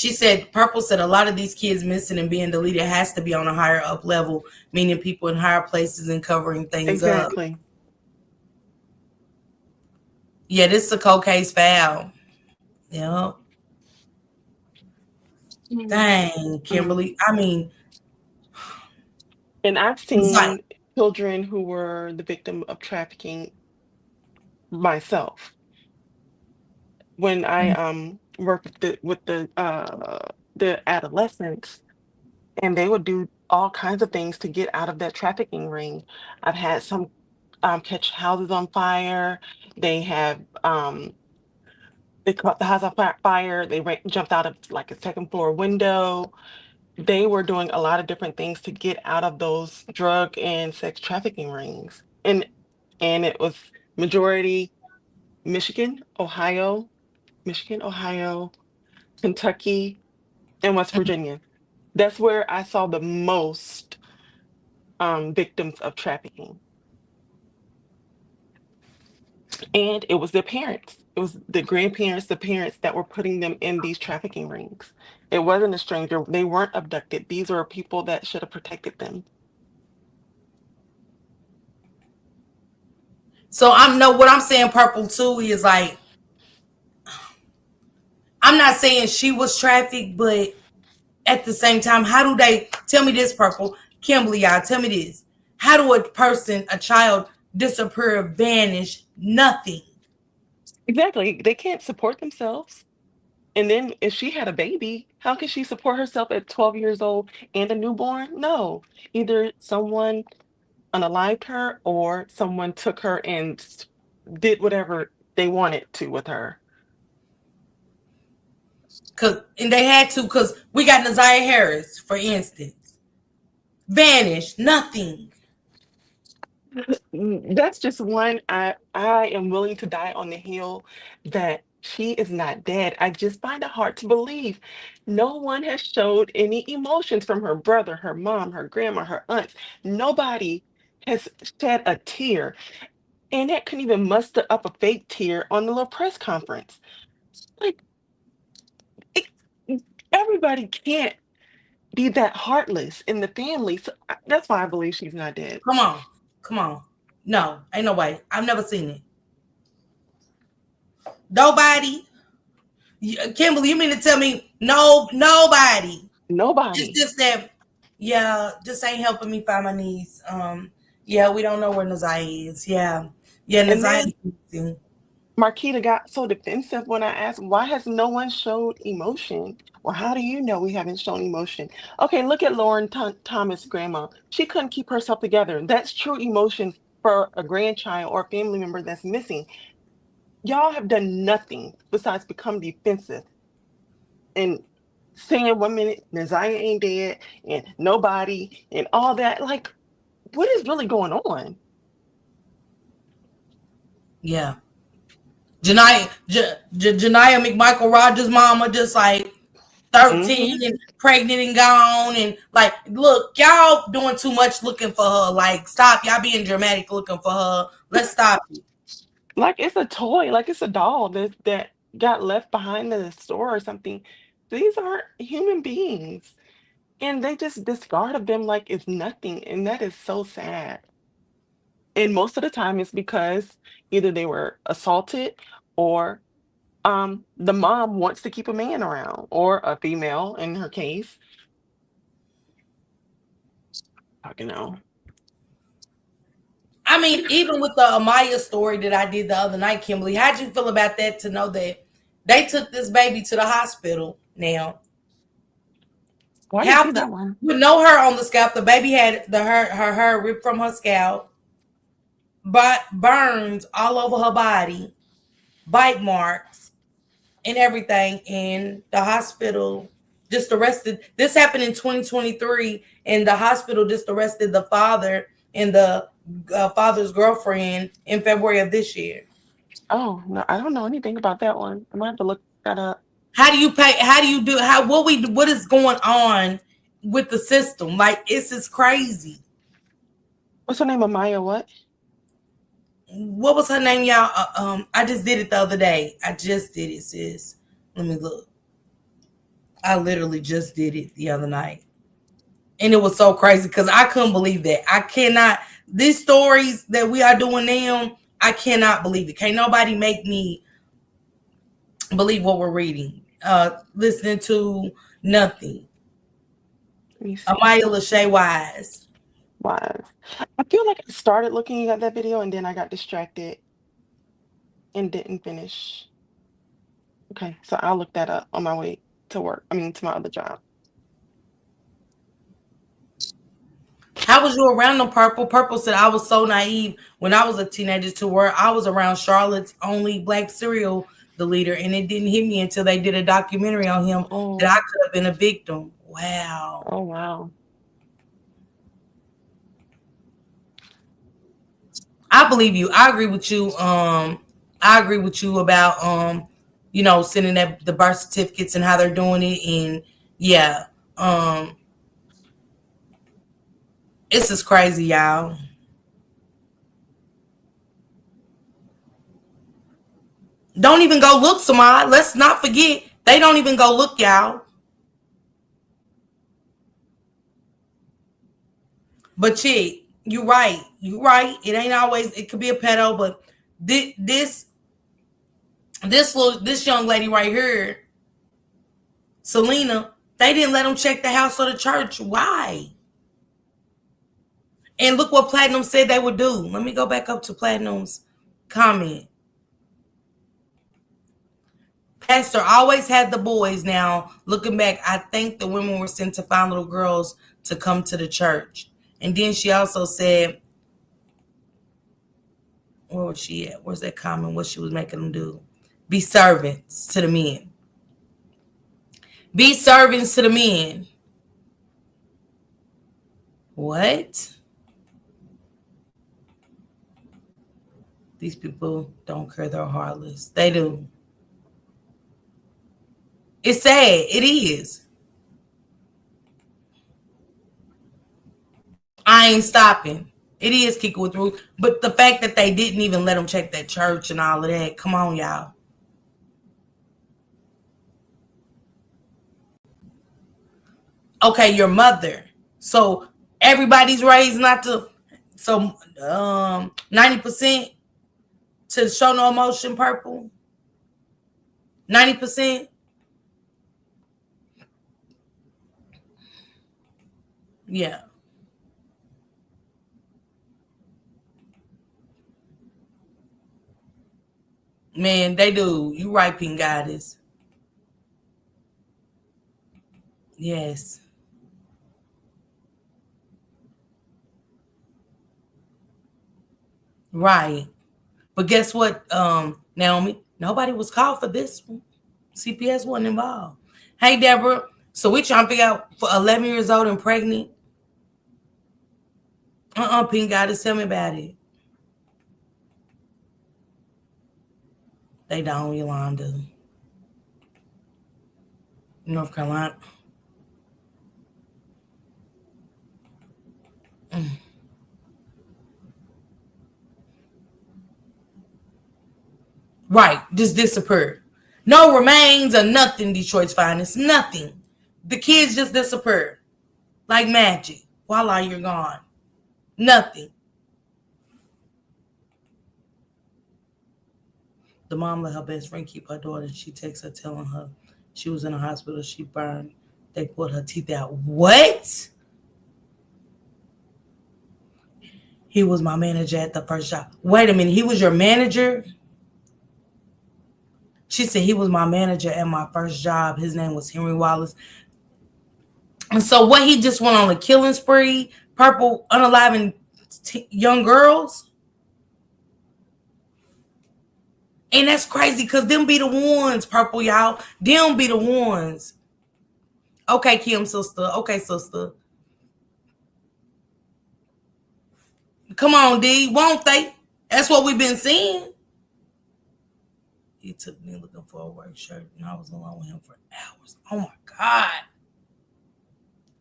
She said, Purple said a lot of these kids missing and being deleted has to be on a higher up level, meaning people in higher places and covering things up. Exactly. Yeah, this is a cold case foul. Yep. Mm. Dang, Mm. Kimberly. I mean, And I've it's like, seen children who were the victim of trafficking myself. When I worked with the adolescents, and they would do all kinds of things to get out of that trafficking ring. I've had some catch houses on fire. They have they caught the house on fire. They jumped out of like a second floor window. They were doing a lot of different things to get out of those drug and sex trafficking rings. And it was majority Michigan, Ohio, Michigan, Ohio, Kentucky, and West Virginia. That's where I saw the most victims of trafficking. And it was their parents. It was the grandparents, the parents that were putting them in these trafficking rings. It wasn't a stranger. They weren't abducted. These were people that should have protected them. so I'm no what I'm saying, Purple too, is like I'm not saying she was trafficked, but at the same time, how do they tell me this, Purple? Kimberly, y'all, tell me this. How do a person, a child, disappear, vanish, nothing? Exactly. They can't support themselves. And then if she had a baby, how can she support herself at 12 years old and a newborn? No. Either someone unalived her or someone took her and did whatever they wanted to with her. And they had to, because we got Naziah Harris, for instance. Vanished, nothing. That's just one I am willing to die on the hill that she is not dead. I just find it hard to believe. No one has showed any emotions from her brother, her mom, her grandma, her aunts. Nobody has shed a tear. And that couldn't even muster up a fake tear on the little press conference. Like it, everybody can't be that heartless in the family. So that's why I believe she's not dead. Come on. Come on. No, ain't no way. I've never seen it. Nobody. Kimberly, you mean to tell me nobody? It's Nobody. just that, yeah, just ain't helping me find my niece. Yeah, we don't know where Naziah is. Yeah. Yeah, And Naziah then is missing. Marquita got so defensive when I asked, why has no one showed emotion? Well, how do you know we haven't shown emotion? Okay, look at Lauren Thomas' grandma. She couldn't keep herself together. That's true emotion for a grandchild or a family member that's missing. Y'all have done nothing besides become defensive and saying 1 minute Naziah ain't dead and nobody and all that. Like, what is really going on? Yeah. Janiyah McMichael Rogers' mama just like Hmm. 13 and pregnant and gone. And like, look, y'all doing too much looking for her. Like, stop. Y'all being dramatic looking for her. Let's stop it. Like it's a toy, like it's a doll that got left behind in the store or something. These aren't human beings, and they just discarded them like it's nothing, and that is so sad. And most of the time, it's because either they were assaulted or the mom wants to keep a man around or a female in her case. You know. I mean, even with the Amaya story that I did the other night, Kimberly, how'd you feel about that to know that they took this baby to the hospital now? Oh, I didn't see Half that one. with no hair on the scalp. The baby had her hair ripped from her scalp, but burns all over her body, bite marks, and everything. And the hospital just arrested. This happened in 2023, and the hospital just arrested the father and the father's girlfriend in February of this year. Oh no, I don't know anything about that one. I might have to look that up. How do you pay? How do you do? How what is going on with the system? Like it's just crazy. What's her name? Amaya? What? What was her name, y'all? I just did it the other day. I just did it, sis. Let me look. I literally just did it the other night. And it was so crazy because I couldn't believe that. I cannot, these stories that we are doing now, I cannot believe it. Can't nobody make me believe what we're reading. Listening to nothing. Let me see. Amaya Lachey Wise. Wise. I feel like I started looking at that video and then I got distracted and didn't finish. Okay, so I'll look that up on my way to work. I mean, to my other job. How was you around them, Purple? Purple said I was so naive when I was a teenager to where I was around Charlotte's only black serial the leader, and it didn't hit me until they did a documentary on him that I Oh, could have been a victim. Wow. oh wow. I believe you. I agree with you. I agree with you about sending that the birth certificates and how they're doing it, and yeah, um, it's just crazy, y'all. Don't even go look, Samad. Let's not forget they don't even go look, y'all. But chick, you right. You right. It ain't always. It could be a pedo, but this young lady right here, Selena, they didn't let them check the house or the church. Why? And look what Platinum said they would do. Let me go back up to Platinum's comment. Pastor always had the boys. Now, looking back, I think the women were sent to find little girls to come to the church. And then she also said, where was she at? Where's that comment? What she was making them do? Be servants to the men. Be servants to the men. What? These people don't care. They're heartless. They do. It's sad. It is. I ain't stopping. It is Kiko with Ruth. But the fact that they didn't even let them check that church and all of that. Come on, y'all. Okay, your mother. So everybody's raised not to. So 90% to show no emotion, Purple. 90%. Yeah. Man, they do. You right, Pink Goddess. Yes. Right. But guess what, Naomi? Nobody was called for this one. CPS wasn't involved. Hey, Deborah. So we trying to figure out for 11 years old and pregnant. Pink Goddess, tell me about it. They don't, Yolanda. North Carolina. Right. Just disappeared. No remains or nothing, Detroit's finest. Nothing. The kids just disappeared. Like magic. Voila, you're gone. Nothing. The mom let her best friend keep her daughter. She texts her telling her she was in a hospital. She burned. They pulled her teeth out. What? He was my manager at the first job. Wait a minute. He was your manager? She said he was my manager at my first job. His name was Henry Wallace. And so what, he just went on a killing spree? Purple unaliving young girls? And that's crazy because them be the ones, Purple, y'all. Them be the ones. Okay, Kim, sister. Okay, sister. Come on, D. Won't they? That's what we've been seeing. He took me looking for a work shirt, and I was alone with him for hours. Oh, my God.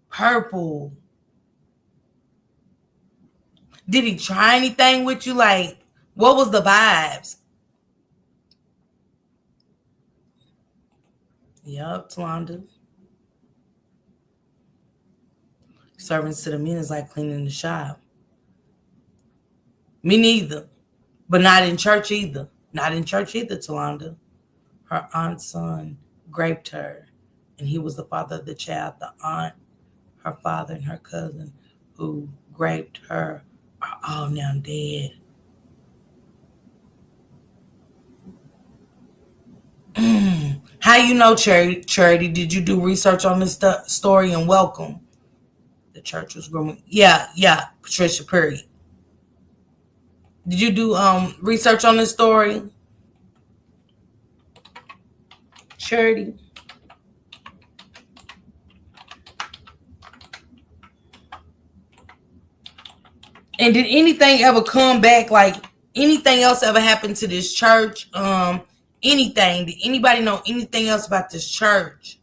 Purple. Did he try anything with you? Like, what was the vibes? Yup, Talonda. Servants to the men is like cleaning the shop. Me neither. But not in church either. Not in church either, Talonda. Her aunt's son raped her, and he was the father of the child. The aunt, her father, and her cousin who raped her are all now dead. How you know, Charity? Did you do research on this story? And welcome. The church was grooming. Yeah, yeah, Patricia Perry. Did you do research on this story, Charity? And did anything ever come back? Like anything else ever happen to this church? Anything? Did anybody know anything else about this church?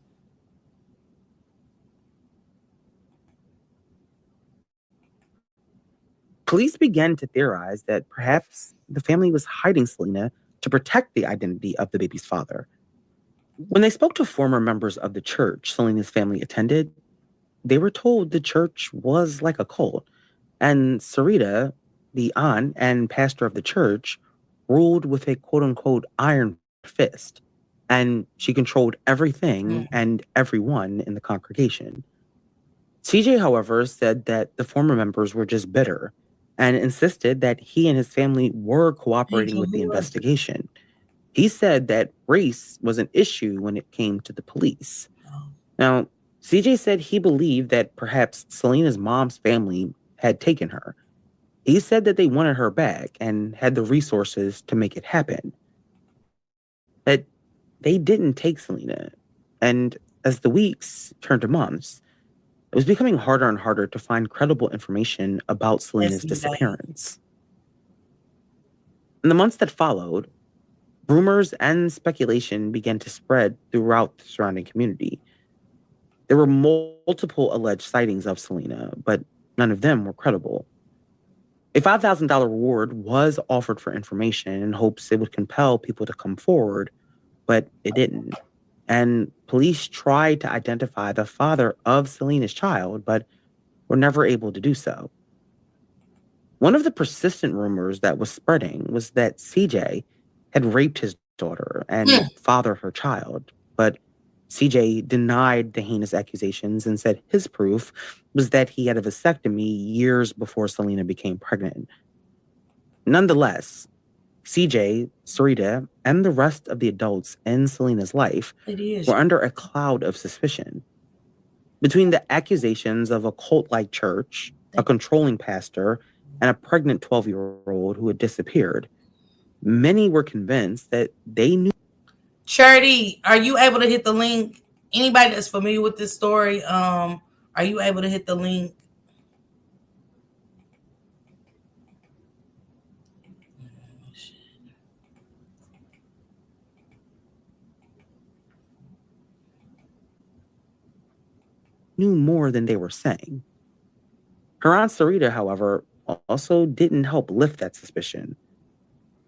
Police began to theorize that perhaps the family was hiding Selena to protect the identity of the baby's father. When they spoke to former members of the church Selena's family attended, they were told the church was like a cult, and Sarita, the aunt and pastor of the church, ruled with a quote unquote iron fist, and she controlled everything and everyone in the congregation. CJ, however, said that the former members were just bitter and insisted that he and his family were cooperating with the investigation. He said that race was an issue when it came to the police. Now, CJ said he believed that perhaps Selena's mom's family had taken her. He said that they wanted her back and had the resources to make it happen. But they didn't take Selena. And as the weeks turned to months, it was becoming harder and harder to find credible information about Selena's disappearance. In the months that followed, rumors and speculation began to spread throughout the surrounding community. There were multiple alleged sightings of Selena, but none of them were credible. A $5,000 reward was offered for information in hopes it would compel people to come forward, but it didn't. And police tried to identify the father of Selena's child, but were never able to do so. One of the persistent rumors that was spreading was that CJ had raped his daughter and fathered her child, but CJ denied the heinous accusations and said his proof was that he had a vasectomy years before Selena became pregnant. Nonetheless, CJ, Sarita, and the rest of the adults in Selena's life were under a cloud of suspicion. Between the accusations of a cult-like church, a controlling pastor, and a pregnant 12-year-old who had disappeared, many were convinced that they knew. Charity, are you able to hit the link? Anybody that's familiar with this story, are you able to hit the link? Knew more than they were saying. Her aunt Sarita, however, also didn't help lift that suspicion.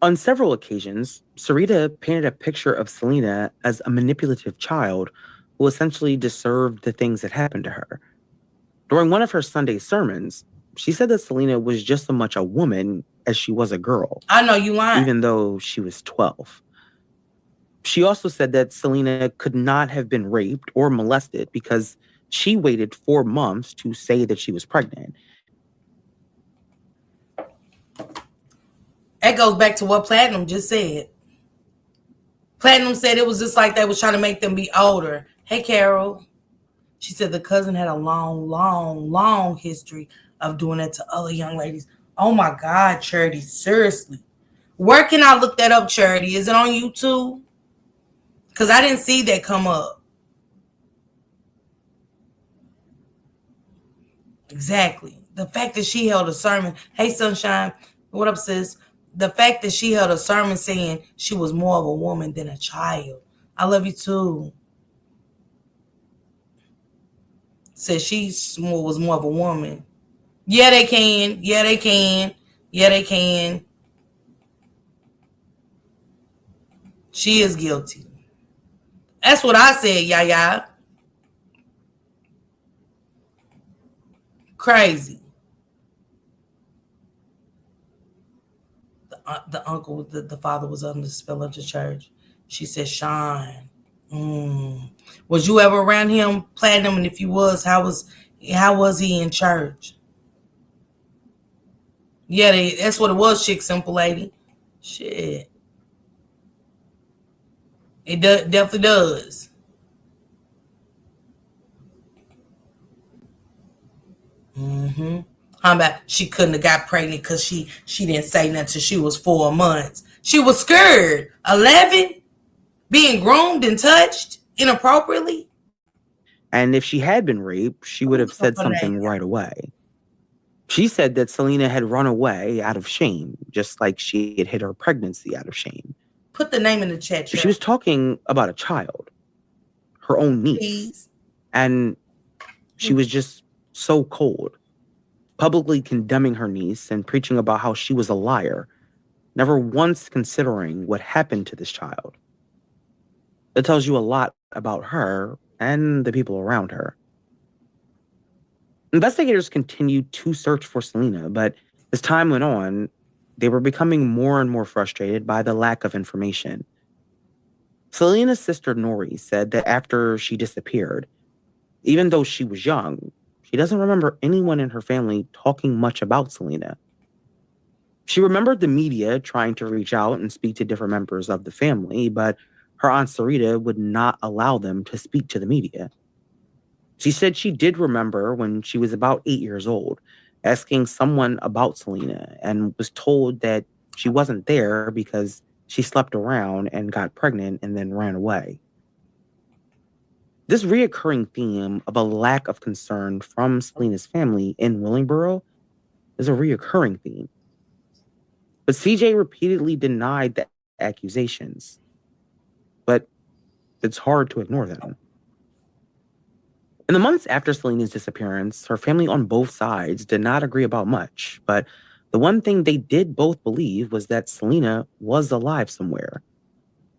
On several occasions, Sarita painted a picture of Selena as a manipulative child who essentially deserved the things that happened to her. During one of her Sunday sermons, she said that Selena was just as much a woman as she was a girl. I know you lying. Even though she was 12. She also said that Selena could not have been raped or molested because she waited 4 months to say that she was pregnant. That goes back to what Platinum just said. Platinum said it was just like they was trying to make them be older. Hey, Carol. She said the cousin had a long history of doing that to other young ladies. Oh my God, Charity, seriously. Where can I look that up, Charity? Is it on YouTube? Because I didn't see that come up. Exactly. The fact that she held a sermon. Hey, Sunshine. What up, sis? The fact that she held a sermon saying she was more of a woman than a child. I love you too. Said she was more of a woman. Yeah, they can. Yeah, they can. Yeah, they can. She is guilty. That's what I said, Yaya. Crazy. The uncle, the father was under the spell of the church. She said, Sean, mm. Was you ever around him, Platinum? And if you was, how was he in church? Yeah, that's what it was, chick, simple lady. Shit, definitely does. Mm-hmm. How about she couldn't have got pregnant because she didn't say nothing till she was 4 months. She was scared. 11, being groomed and touched inappropriately. And if she had been raped, she would have said something right away. She said that Selena had run away out of shame, just like she had hid her pregnancy out of shame. Put the name in the chat, She was talking about a child, her own niece. please. And she was just so cold, publicly condemning her niece and preaching about how she was a liar, never once considering what happened to this child. It tells you a lot about her and the people around her. Investigators continued to search for Selena, but as time went on, they were becoming more and more frustrated by the lack of information. Selena's sister Nori said that after she disappeared, even though she was young, she doesn't remember anyone in her family talking much about Selena. She remembered the media trying to reach out and speak to different members of the family, but her Aunt Sarita would not allow them to speak to the media. She said she did remember when she was about 8 years old, asking someone about Selena and was told that she wasn't there because she slept around and got pregnant and then ran away. This reoccurring theme of a lack of concern from Selena's family in Willingboro is a reoccurring theme. But CJ repeatedly denied the accusations, but it's hard to ignore them. In the months after Selena's disappearance, her family on both sides did not agree about much, but the one thing they did both believe was that Selena was alive somewhere.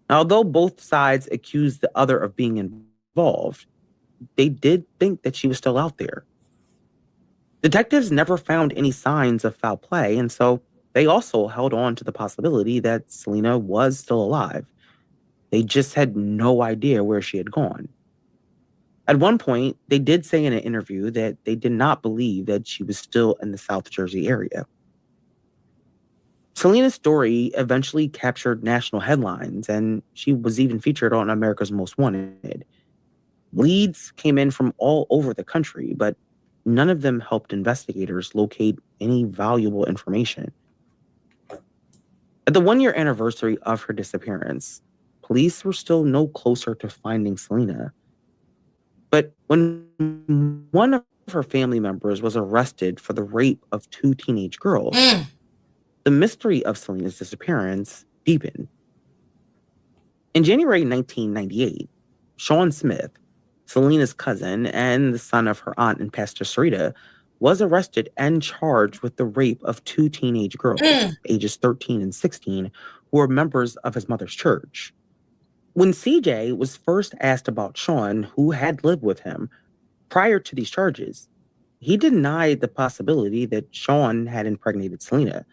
Now, although both sides accused the other of being involved, they did think that she was still out there. Detectives never found any signs of foul play, and so they also held on to the possibility that Selena was still alive. They just had no idea where she had gone. At one point, they did say in an interview that they did not believe that she was still in the South Jersey area. Selena's story eventually captured national headlines, and she was even featured on America's Most Wanted. Leads came in from all over the country, but none of them helped investigators locate any valuable information. At the 1 year anniversary of her disappearance, police were still no closer to finding Selena. But when one of her family members was arrested for the rape of two teenage girls, the mystery of Selena's disappearance deepened. In January 1998, Sean Smith, Selena's cousin and the son of her aunt and Pastor Sarita, was arrested and charged with the rape of two teenage girls, ages 13 and 16, who were members of his mother's church. When CJ was first asked about Sean, who had lived with him prior to these charges, he denied the possibility that Sean had impregnated Selena,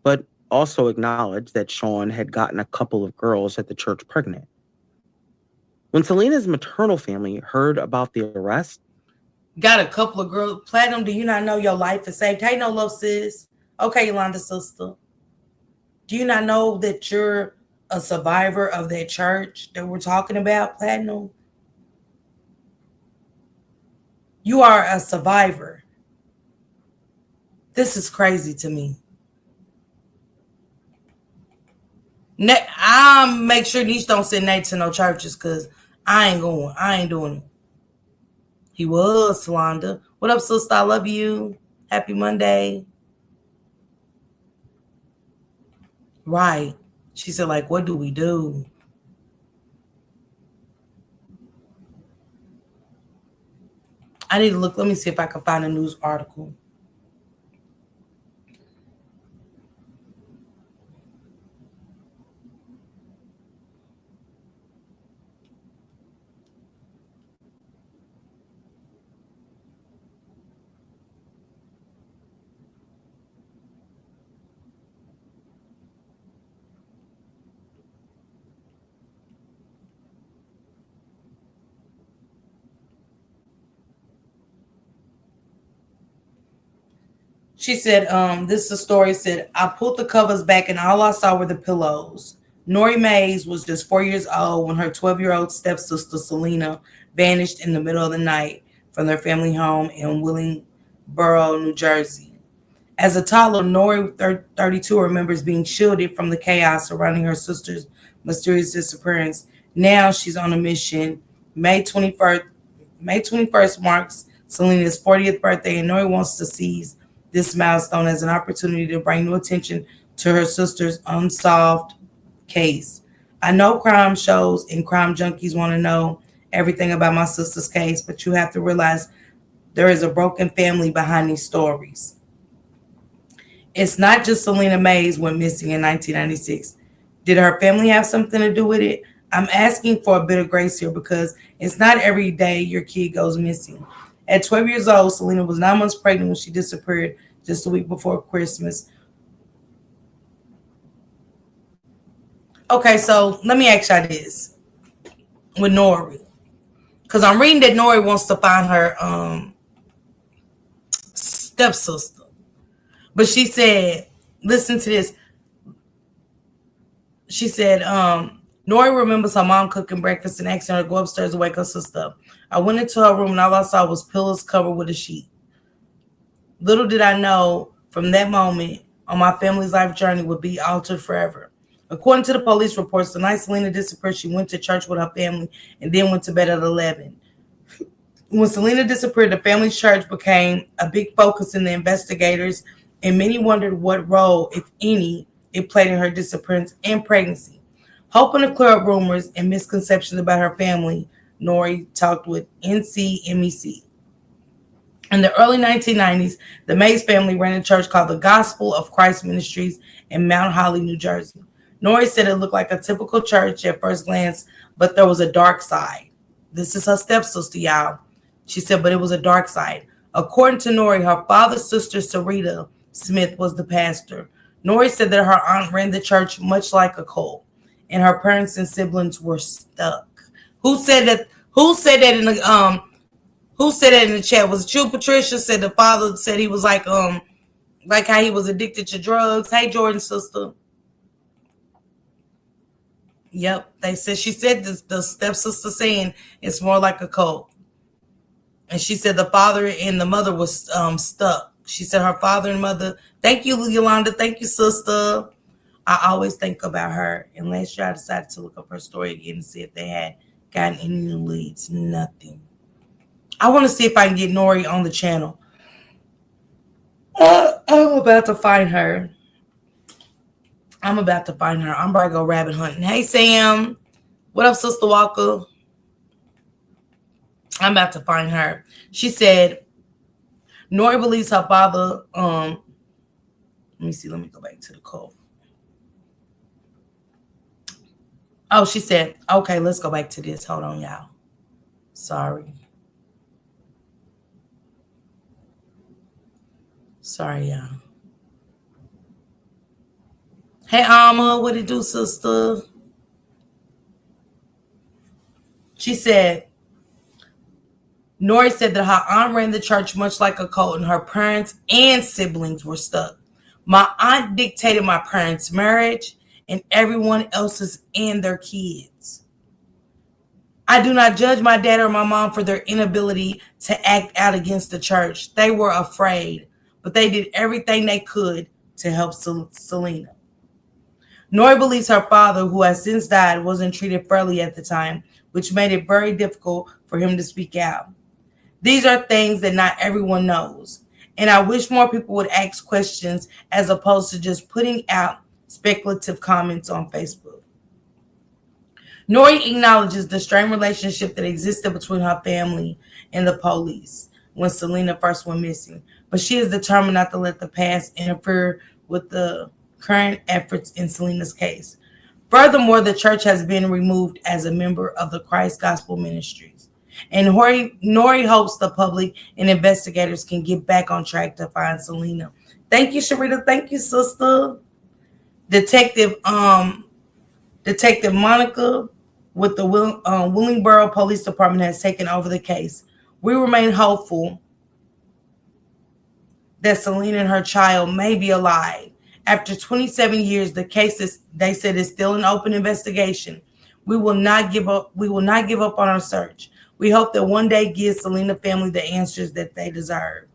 but also acknowledged that Sean had gotten a couple of girls at the church pregnant. When Selena's maternal family heard about the arrest, got a couple of girls. Platinum, do you not know your life is saved? Hey, no love, sis. Okay, Yolanda, sister. Do you not know that you're a survivor of that church that we're talking about, Platinum? You are a survivor. This is crazy to me. I make sure these don't send Nate to no churches because I ain't going. I ain't doing it. He was, Yolanda. What up, sister? I love you. Happy Monday. Right. She said, like, what do we do? I need to look. Let me see if I can find a news article. She said, this is a story, said, I pulled the covers back and all I saw were the pillows. Nori Mays was just 4 years old when her 12-year-old stepsister, Selena, vanished in the middle of the night from their family home in Willingboro, New Jersey. As a toddler, Nori, 32, remembers being shielded from the chaos surrounding her sister's mysterious disappearance. Now she's on a mission. May 21st marks Selena's 40th birthday, and Nori wants to seize this milestone as an opportunity to bring new attention to her sister's unsolved case. I know crime shows and crime junkies want to know everything about my sister's case, but you have to realize there is a broken family behind these stories. It's not just Selena Mays went missing in 1996. Did her family have something to do with it? I'm asking for a bit of grace here because it's not every day your kid goes missing. At 12 years old, Selena was 9 months pregnant when she disappeared just a week before Christmas. Okay, so let me ask y'all this with Nori. Because I'm reading that Nori wants to find her stepsister. But she said, listen to this. She said, Nori remembers her mom cooking breakfast and asking her to go upstairs to wake her sister up. I went into her room and all I saw was pillows covered with a sheet. Little did I know from that moment on my family's life journey would be altered forever. According to the police reports, the night Selena disappeared, she went to church with her family and then went to bed at 11. When Selena disappeared, the family's church became a big focus in the investigators, and many wondered what role, if any, it played in her disappearance and pregnancy. Hoping to clear up rumors and misconceptions about her family, Nori talked with NCMEC. In the early 1990s, the Mays family ran a church called the Gospel of Christ Ministries in Mount Holly, New Jersey. Nori said it looked like a typical church at first glance, but there was a dark side. This is her stepsister, y'all. She said, but it was a dark side. According to Nori, her father's sister, Sarita Smith, was the pastor. Nori said that her aunt ran the church much like a cult, and her parents and siblings were stuck. Who said that? Who said that in the Who said that in the chat? Was it you, Patricia? Said the father said he was like how he was addicted to drugs. Hey, Jordan's sister. Yep, they said she said this, the stepsister saying it's more like a cult. And she said the father and the mother was stuck. She said her father and mother. Thank you, Yolanda. Thank you, sister. I always think about her. And last year I decided to look up her story again and see if they had gotten any new leads. Nothing. I want to see if I can get Nori on the channel. I'm about to find her. I'm about to find her. I'm about to go rabbit hunting. Hey, Sam. What up, Sister Walker? I'm about to find her. She said, Nori believes her father, let me see. Let me go back to the code. Oh, she said, okay, let's go back to this. Hold on, y'all. Sorry, y'all. Hey, Alma, what it do, sister? She said, Nori said that her aunt ran the church much like a cult and her parents and siblings were stuck. My aunt dictated my parents' marriage and everyone else's and their kids. I do not judge my dad or my mom for their inability to act out against the church. They were afraid, but they did everything they could to help Selena. Nori believes her father, who has since died, wasn't treated fairly at the time, which made it very difficult for him to speak out. These are things that not everyone knows, and I wish more people would ask questions as opposed to just putting out speculative comments on Facebook. Nori acknowledges the strained relationship that existed between her family and the police when Selena first went missing, but she is determined not to let the past interfere with the current efforts in Selena's case. Furthermore, the church has been removed as a member of the Christ Gospel Ministries, and Nori hopes the public and investigators can get back on track to find Selena. Thank you, Sharita. Thank you, sister. Detective Monica with the Willingboro Police Department has taken over the case. We remain hopeful that Selena and her child may be alive. After 27 years, the case is, they said, is still an open investigation. We will not give up. We will not give up on our search. We hope that one day gives Selena family the answers that they deserve.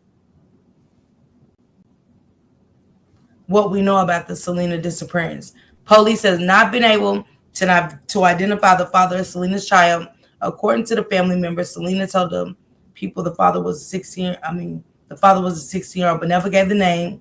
What we know about the Selena disappearance. Police has not been able to identify the father of Selena's child. According to the family members, Selena told the people the father was 16. The father was a 16-year-old, but never gave the name.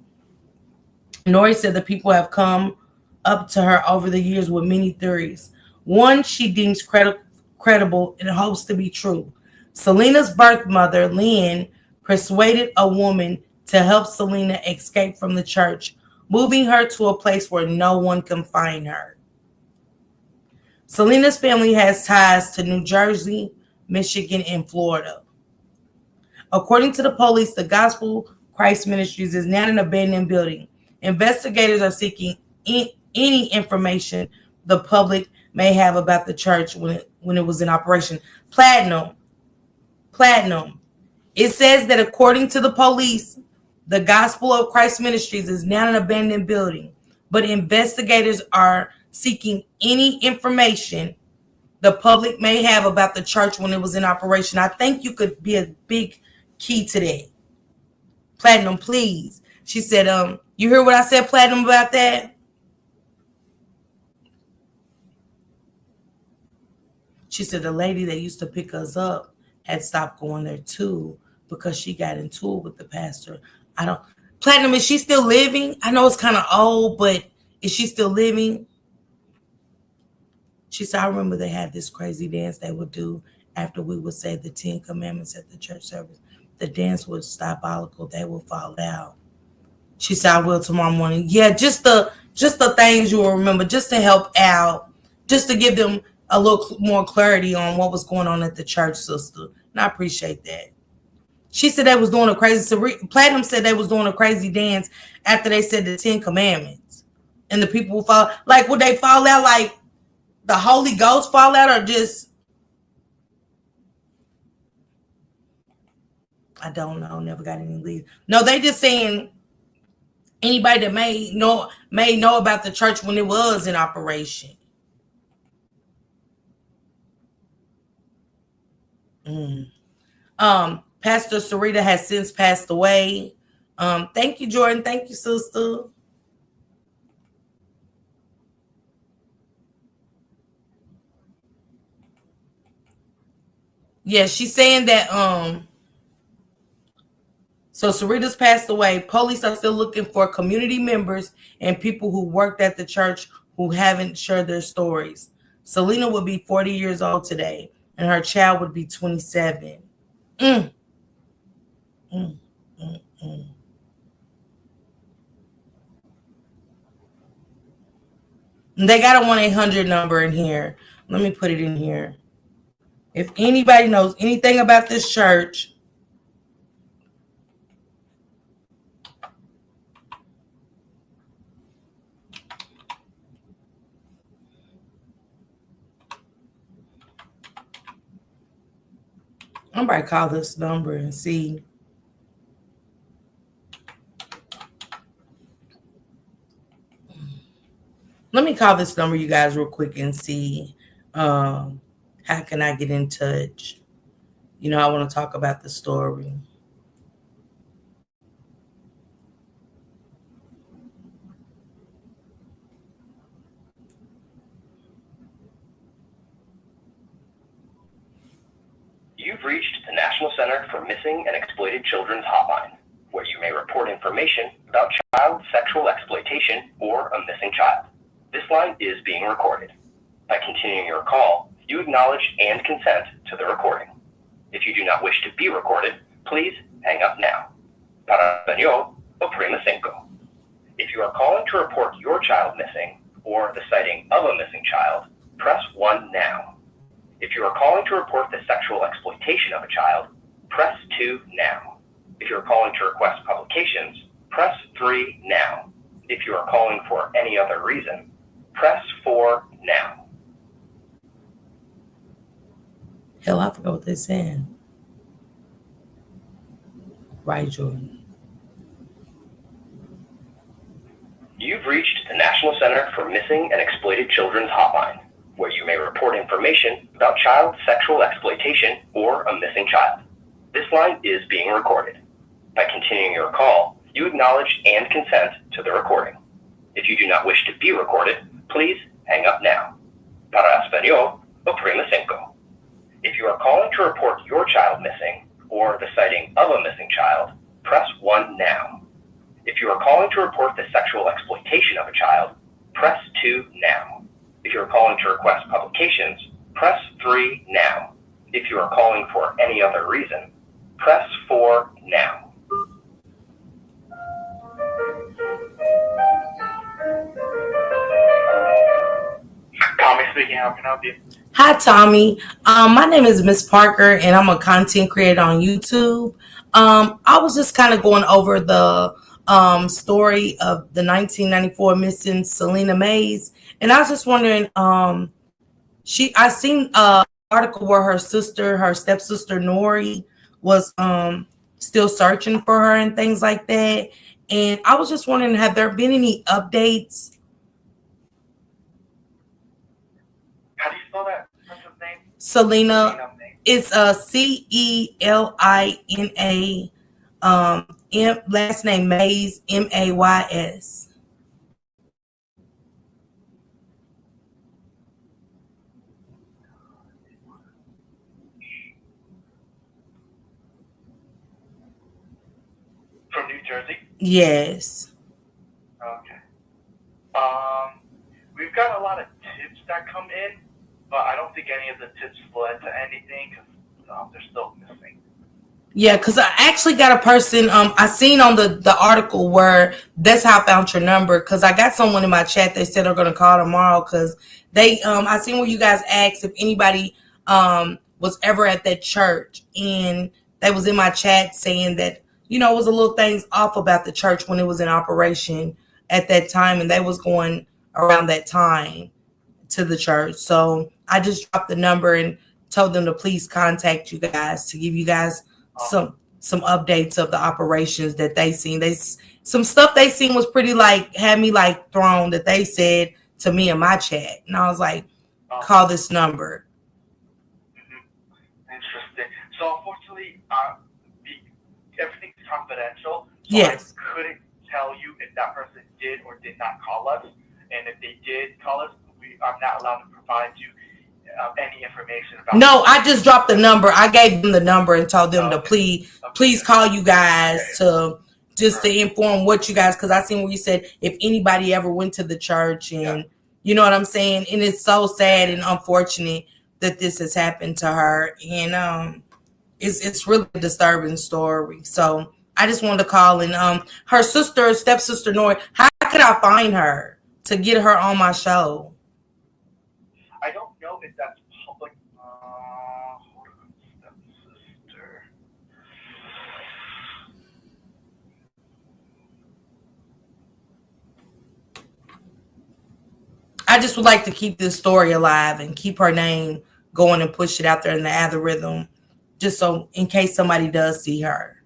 Nori said the people have come up to her over the years with many theories. One she deems credible and hopes to be true. Selena's birth mother, Lynn, persuaded a woman to help Selena escape from the church, moving her to a place where no one can find her. Selena's family has ties to New Jersey, Michigan, and Florida. According to the police, the Gospel Christ Ministries is now an abandoned building. Investigators are seeking any information the public may have about the church when it was in operation. Platinum. It says that according to the police, the Gospel of Christ Ministries is now an abandoned building, but investigators are seeking any information the public may have about the church when it was in operation. I think you could be a big key to that. Platinum, please. She said, you hear what I said, Platinum, about that? She said the lady that used to pick us up had stopped going there too because she got into it with the pastor. Platinum, is she still living? I know it's kind of old, but is she still living? She said, I remember they had this crazy dance they would do after we would say the 10 Commandments at the church service. The dance was diabolical. They would fall out. She said, I will tomorrow morning. Yeah, just the things you will remember, just to help out, just to give them a little more clarity on what was going on at the church, sister. And I appreciate that. She said they was doing a crazy, Platinum said they was doing a crazy dance after they said the 10 Commandments. And the people would fall, like, would they fall out like the Holy Ghost fall out, or just, I don't know, never got any leads. No, they just saying anybody that may know about the church when it was in operation. Pastor Sarita has since passed away. Thank you, Jordan. Thank you, sister. Yeah, she's saying that so Sarita's passed away. Police are still looking for community members and people who worked at the church who haven't shared their stories. Selena would be 40 years old today, and her child would be 27. Mm. Mm, mm, mm. They got a 1-800 number in here. Let me put it in here. If anybody knows anything about this church, I'm about to call this number and see. Let me call this number, you guys, real quick and see how can I get in touch. You know, I want to talk about the story. You've reached the National Center for Missing and Exploited Children's Hotline, where you may report information about child sexual exploitation or a missing child. This line is being recorded. By continuing your call, you acknowledge and consent to the recording. If you do not wish to be recorded, please hang up now. Para español, oprima cinco. If you are calling to report your child missing or the sighting of a missing child, press 1 now. If you are calling to report the sexual exploitation of a child, press 2 now. If you are calling to request publications, press 3 now. If you are calling for any other reason, press 4 now. Hell, I forgot what they're saying. Right, Jordan. Center for Missing and Exploited Children's hotline, where you may report information about child sexual exploitation or a missing child. This line is being recorded. By continuing your call, you acknowledge and consent to the recording. If you do not wish to be recorded, please hang up now. Para español, oprime 5. If you are calling to report your child missing or the sighting of a missing child, press 1 now. If you are calling to report the sexual exploitation of a child, press 2 now. If you are calling to request publications, press 3 now. If you are calling for any other reason, press 4 now. Tommy speaking, how can I help you? Hi, Tommy. My name is Miss Parker, and I'm a content creator on YouTube. I was just kind of going over the story of the 1994 missing Selena Mays, and I was just wondering. I seen a article where her stepsister Nori, was still searching for her and things like that. And I was just wondering, have there been any updates? How do you spell that person's name? Selena. It's Celina. Last name Mays, Mays. From New Jersey? Yes. Okay. We've got a lot of tips that come in, but I don't think any of the tips led to anything because they're still missing. Yeah, because I actually got a person I seen on the article where that's how I found your number, because I got someone in my chat. They said they're going to call tomorrow because they I seen where you guys asked if anybody was ever at that church, and they was in my chat saying that it was a little things off about the church when it was in operation at that time, and they was going around that time to the church. So I just dropped the number and told them to please contact you guys to give you guys some updates of the operations that they seen. Some stuff they seen was pretty had me thrown, that they said to me in my chat, and I was like, call this number. Interesting. So unfortunately, everything's confidential. So Yes. I couldn't tell you if that person did or did not call us, and if they did call us, I'm not allowed to provide you any information about. No, I just dropped the number. I gave them the number and told them to please call you guys to inform what you guys, because I seen where you said if anybody ever went to the church, and you know what I'm saying. And it's so sad and unfortunate that this has happened to her, and it's really a disturbing story. So I just wanted to call, and her stepsister Nori. How could I find her to get her on my show? I don't know if that's public. Hold on, stepsister. I just would like to keep this story alive and keep her name going and push it out there in the algorithm, just so in case somebody does see her.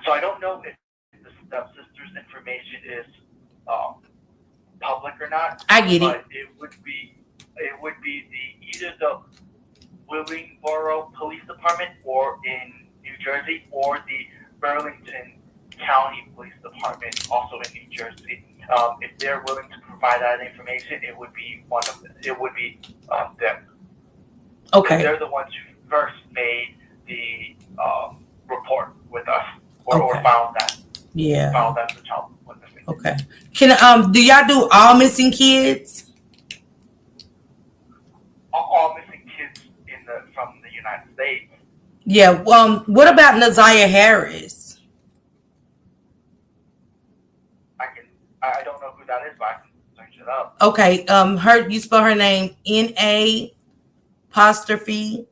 So I don't know if the stepsister's information is public or not. I get it. But it would be either the Willingboro Police Department, or in New Jersey, or the Burlington County Police Department, also in New Jersey. If they're willing to provide that information, it would be one of them. It would be them. Okay. They're the ones who first made the report with us, or found that. Yeah. Found that the child was missing. Okay. Can do y'all do all missing kids? All missing kids from the United States. Yeah. What about Naziah Harris? I don't know who that is, but I can search it up. Okay. You spell her name NA apostrophe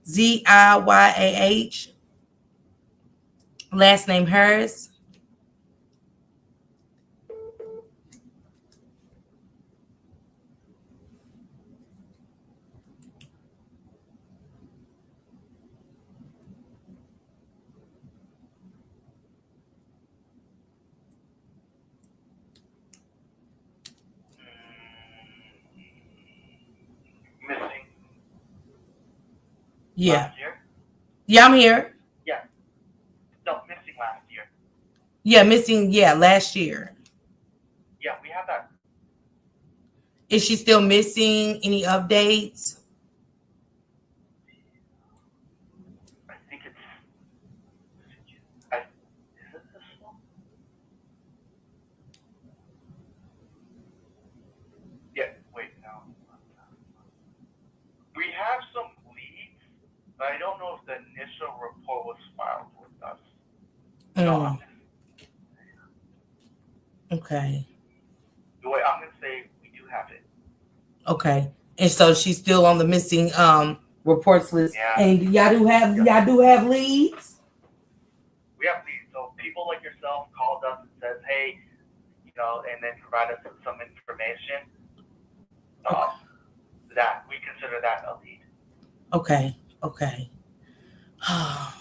ZIYAH. Last name Harris. Yeah. last year? Yeah, I'm here. Yeah. No, missing last year. Yeah, missing. Yeah, last year. Yeah, we have that. Is she still missing? Any updates? I think it's. Is it this one? Yeah. Wait, no. We have some leads, but I don't know if the initial report was filed with us. No, I'm just. Okay. Wait, I'm gonna say we do have it. Okay. And so she's still on the missing reports list. Yeah. And y'all do have leads? We have leads. So people like yourself called us and says, hey, and then provide us with some information. That we consider that a lead. Okay. I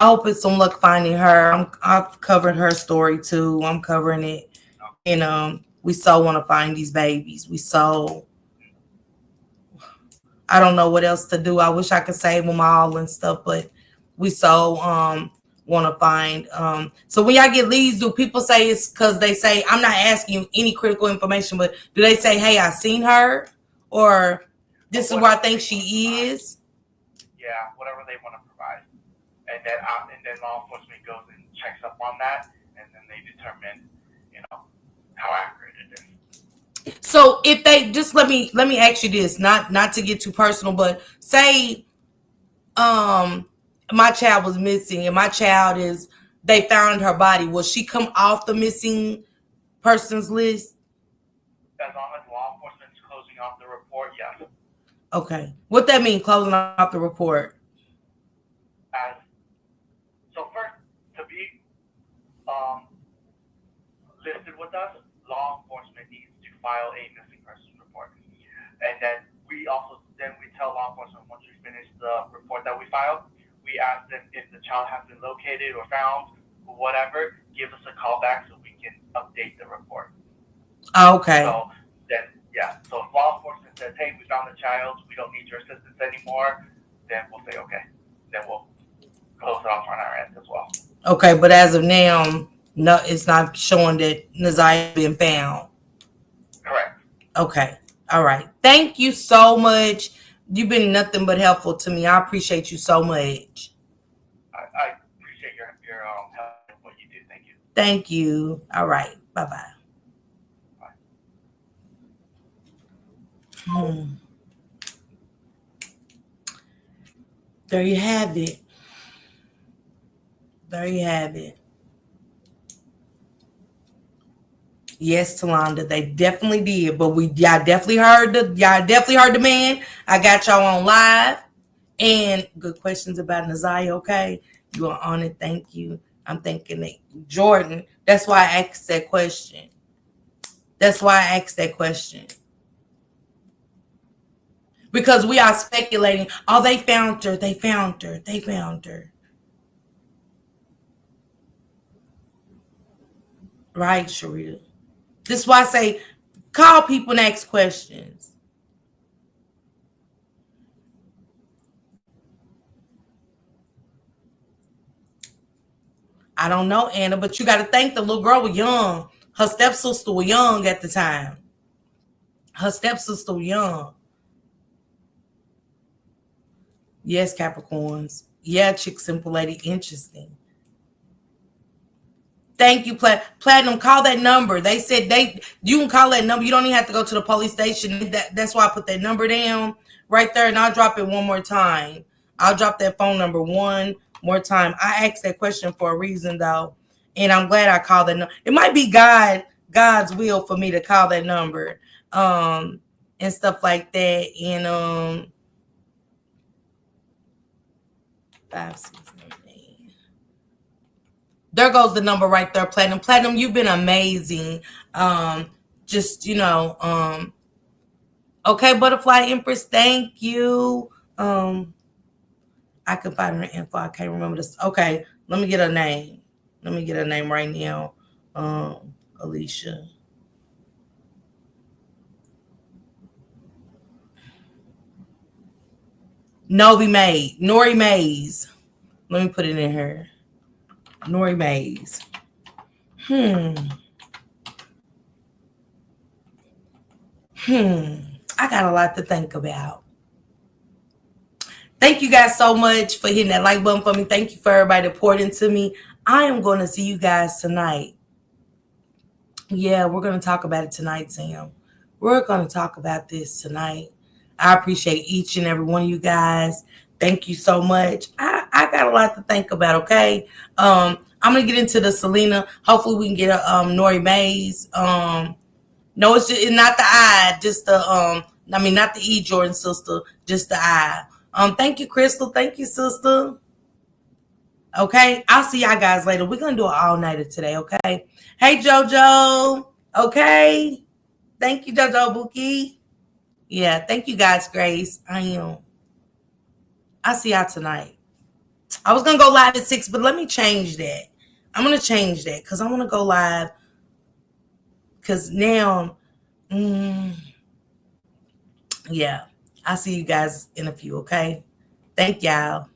hope it's some luck finding her. I've covered her story too. I'm covering it. And we so want to find these babies. I don't know what else to do. I wish I could save them all and stuff, but we so want to find. So when y'all get leads, do people say it's because they say, I'm not asking you any critical information, but do they say, hey, I seen her, or this is where I think she is? Yeah, whatever they want to provide, and then law enforcement goes and checks up on that, and then they determine, how accurate it is. So if they just let me ask you this, not to get too personal, but say my child was missing and my child they found her body, will she come off the missing persons list? As long as law enforcement is closing off the report, yes. Okay. What that mean, closing off the report? So first, to be listed with us, law enforcement needs to file a missing persons report. And then we tell law enforcement, once we finish the report that we filed, we ask them if the child has been located or found or whatever, give us a call back so we can update the report. Okay. So if law enforcement says, hey, we found the child, we don't need your assistance anymore, then we'll say, okay. Then we'll close it off on our end as well. Okay, but as of now, no, it's not showing that Naziah been found. Correct. Okay. All right. Thank you so much. You've been nothing but helpful to me. I appreciate you so much. I appreciate your help and what you do. Thank you. Thank you. All right. Bye-bye. Bye. There you have it. There you have it. Yes, Talonda, they definitely did. But y'all definitely heard the man. I got y'all on live. And good questions about Naziah, okay? You are on it. Thank you. I'm thinking that Jordan, that's why I asked that question. Because we are speculating, oh, they found her. Right, Sharita? This is why I say, call people and ask questions. I don't know, Anna, but you got to think the little girl was young. Her stepsister was young at the time. Yes, Capricorns. Yeah, Chick Simple Lady. Interesting. Thank you, Platinum. Call that number. They said you can call that number. You don't even have to go to the police station. That's why I put that number down right there, and I'll drop it one more time. I'll drop that phone number one more time. I asked that question for a reason, though, and I'm glad I called that number. It might be God's will for me to call that number, and stuff like that. And 5, 6, 7, 8. There goes the number right there, Platinum. Platinum, you've been amazing. Okay, Butterfly Empress, thank you. I can find her info. I can't remember this. Okay, let me get her name. Right now. Alicia. Nori Mays. Let me put it in here. Nori Mays. I got a lot to think about. Thank you guys so much for hitting that like button for me. Thank you for everybody that poured into me. I am going to see you guys tonight. Yeah, we're going to talk about it tonight, Sam. We're going to talk about this tonight. I appreciate each and every one of you guys. Thank you so much. I got a lot to think about, okay? I'm going to get into the Selena. Hopefully we can get a Nori Mays. No, it's just not the I, just the not the E Jordan sister, just the I. Thank you, Crystal. Thank you, sister. Okay, I'll see y'all guys later. We're gonna do an all-nighter today, okay? Hey JoJo. Okay. Thank you, JoJo Buki. Yeah, thank you guys, Grace. I'll see y'all tonight. I was gonna go live at 6, but let me change that. I'm gonna change that because I want to go live. Because now, yeah, I'll see you guys in a few, okay? Thank y'all.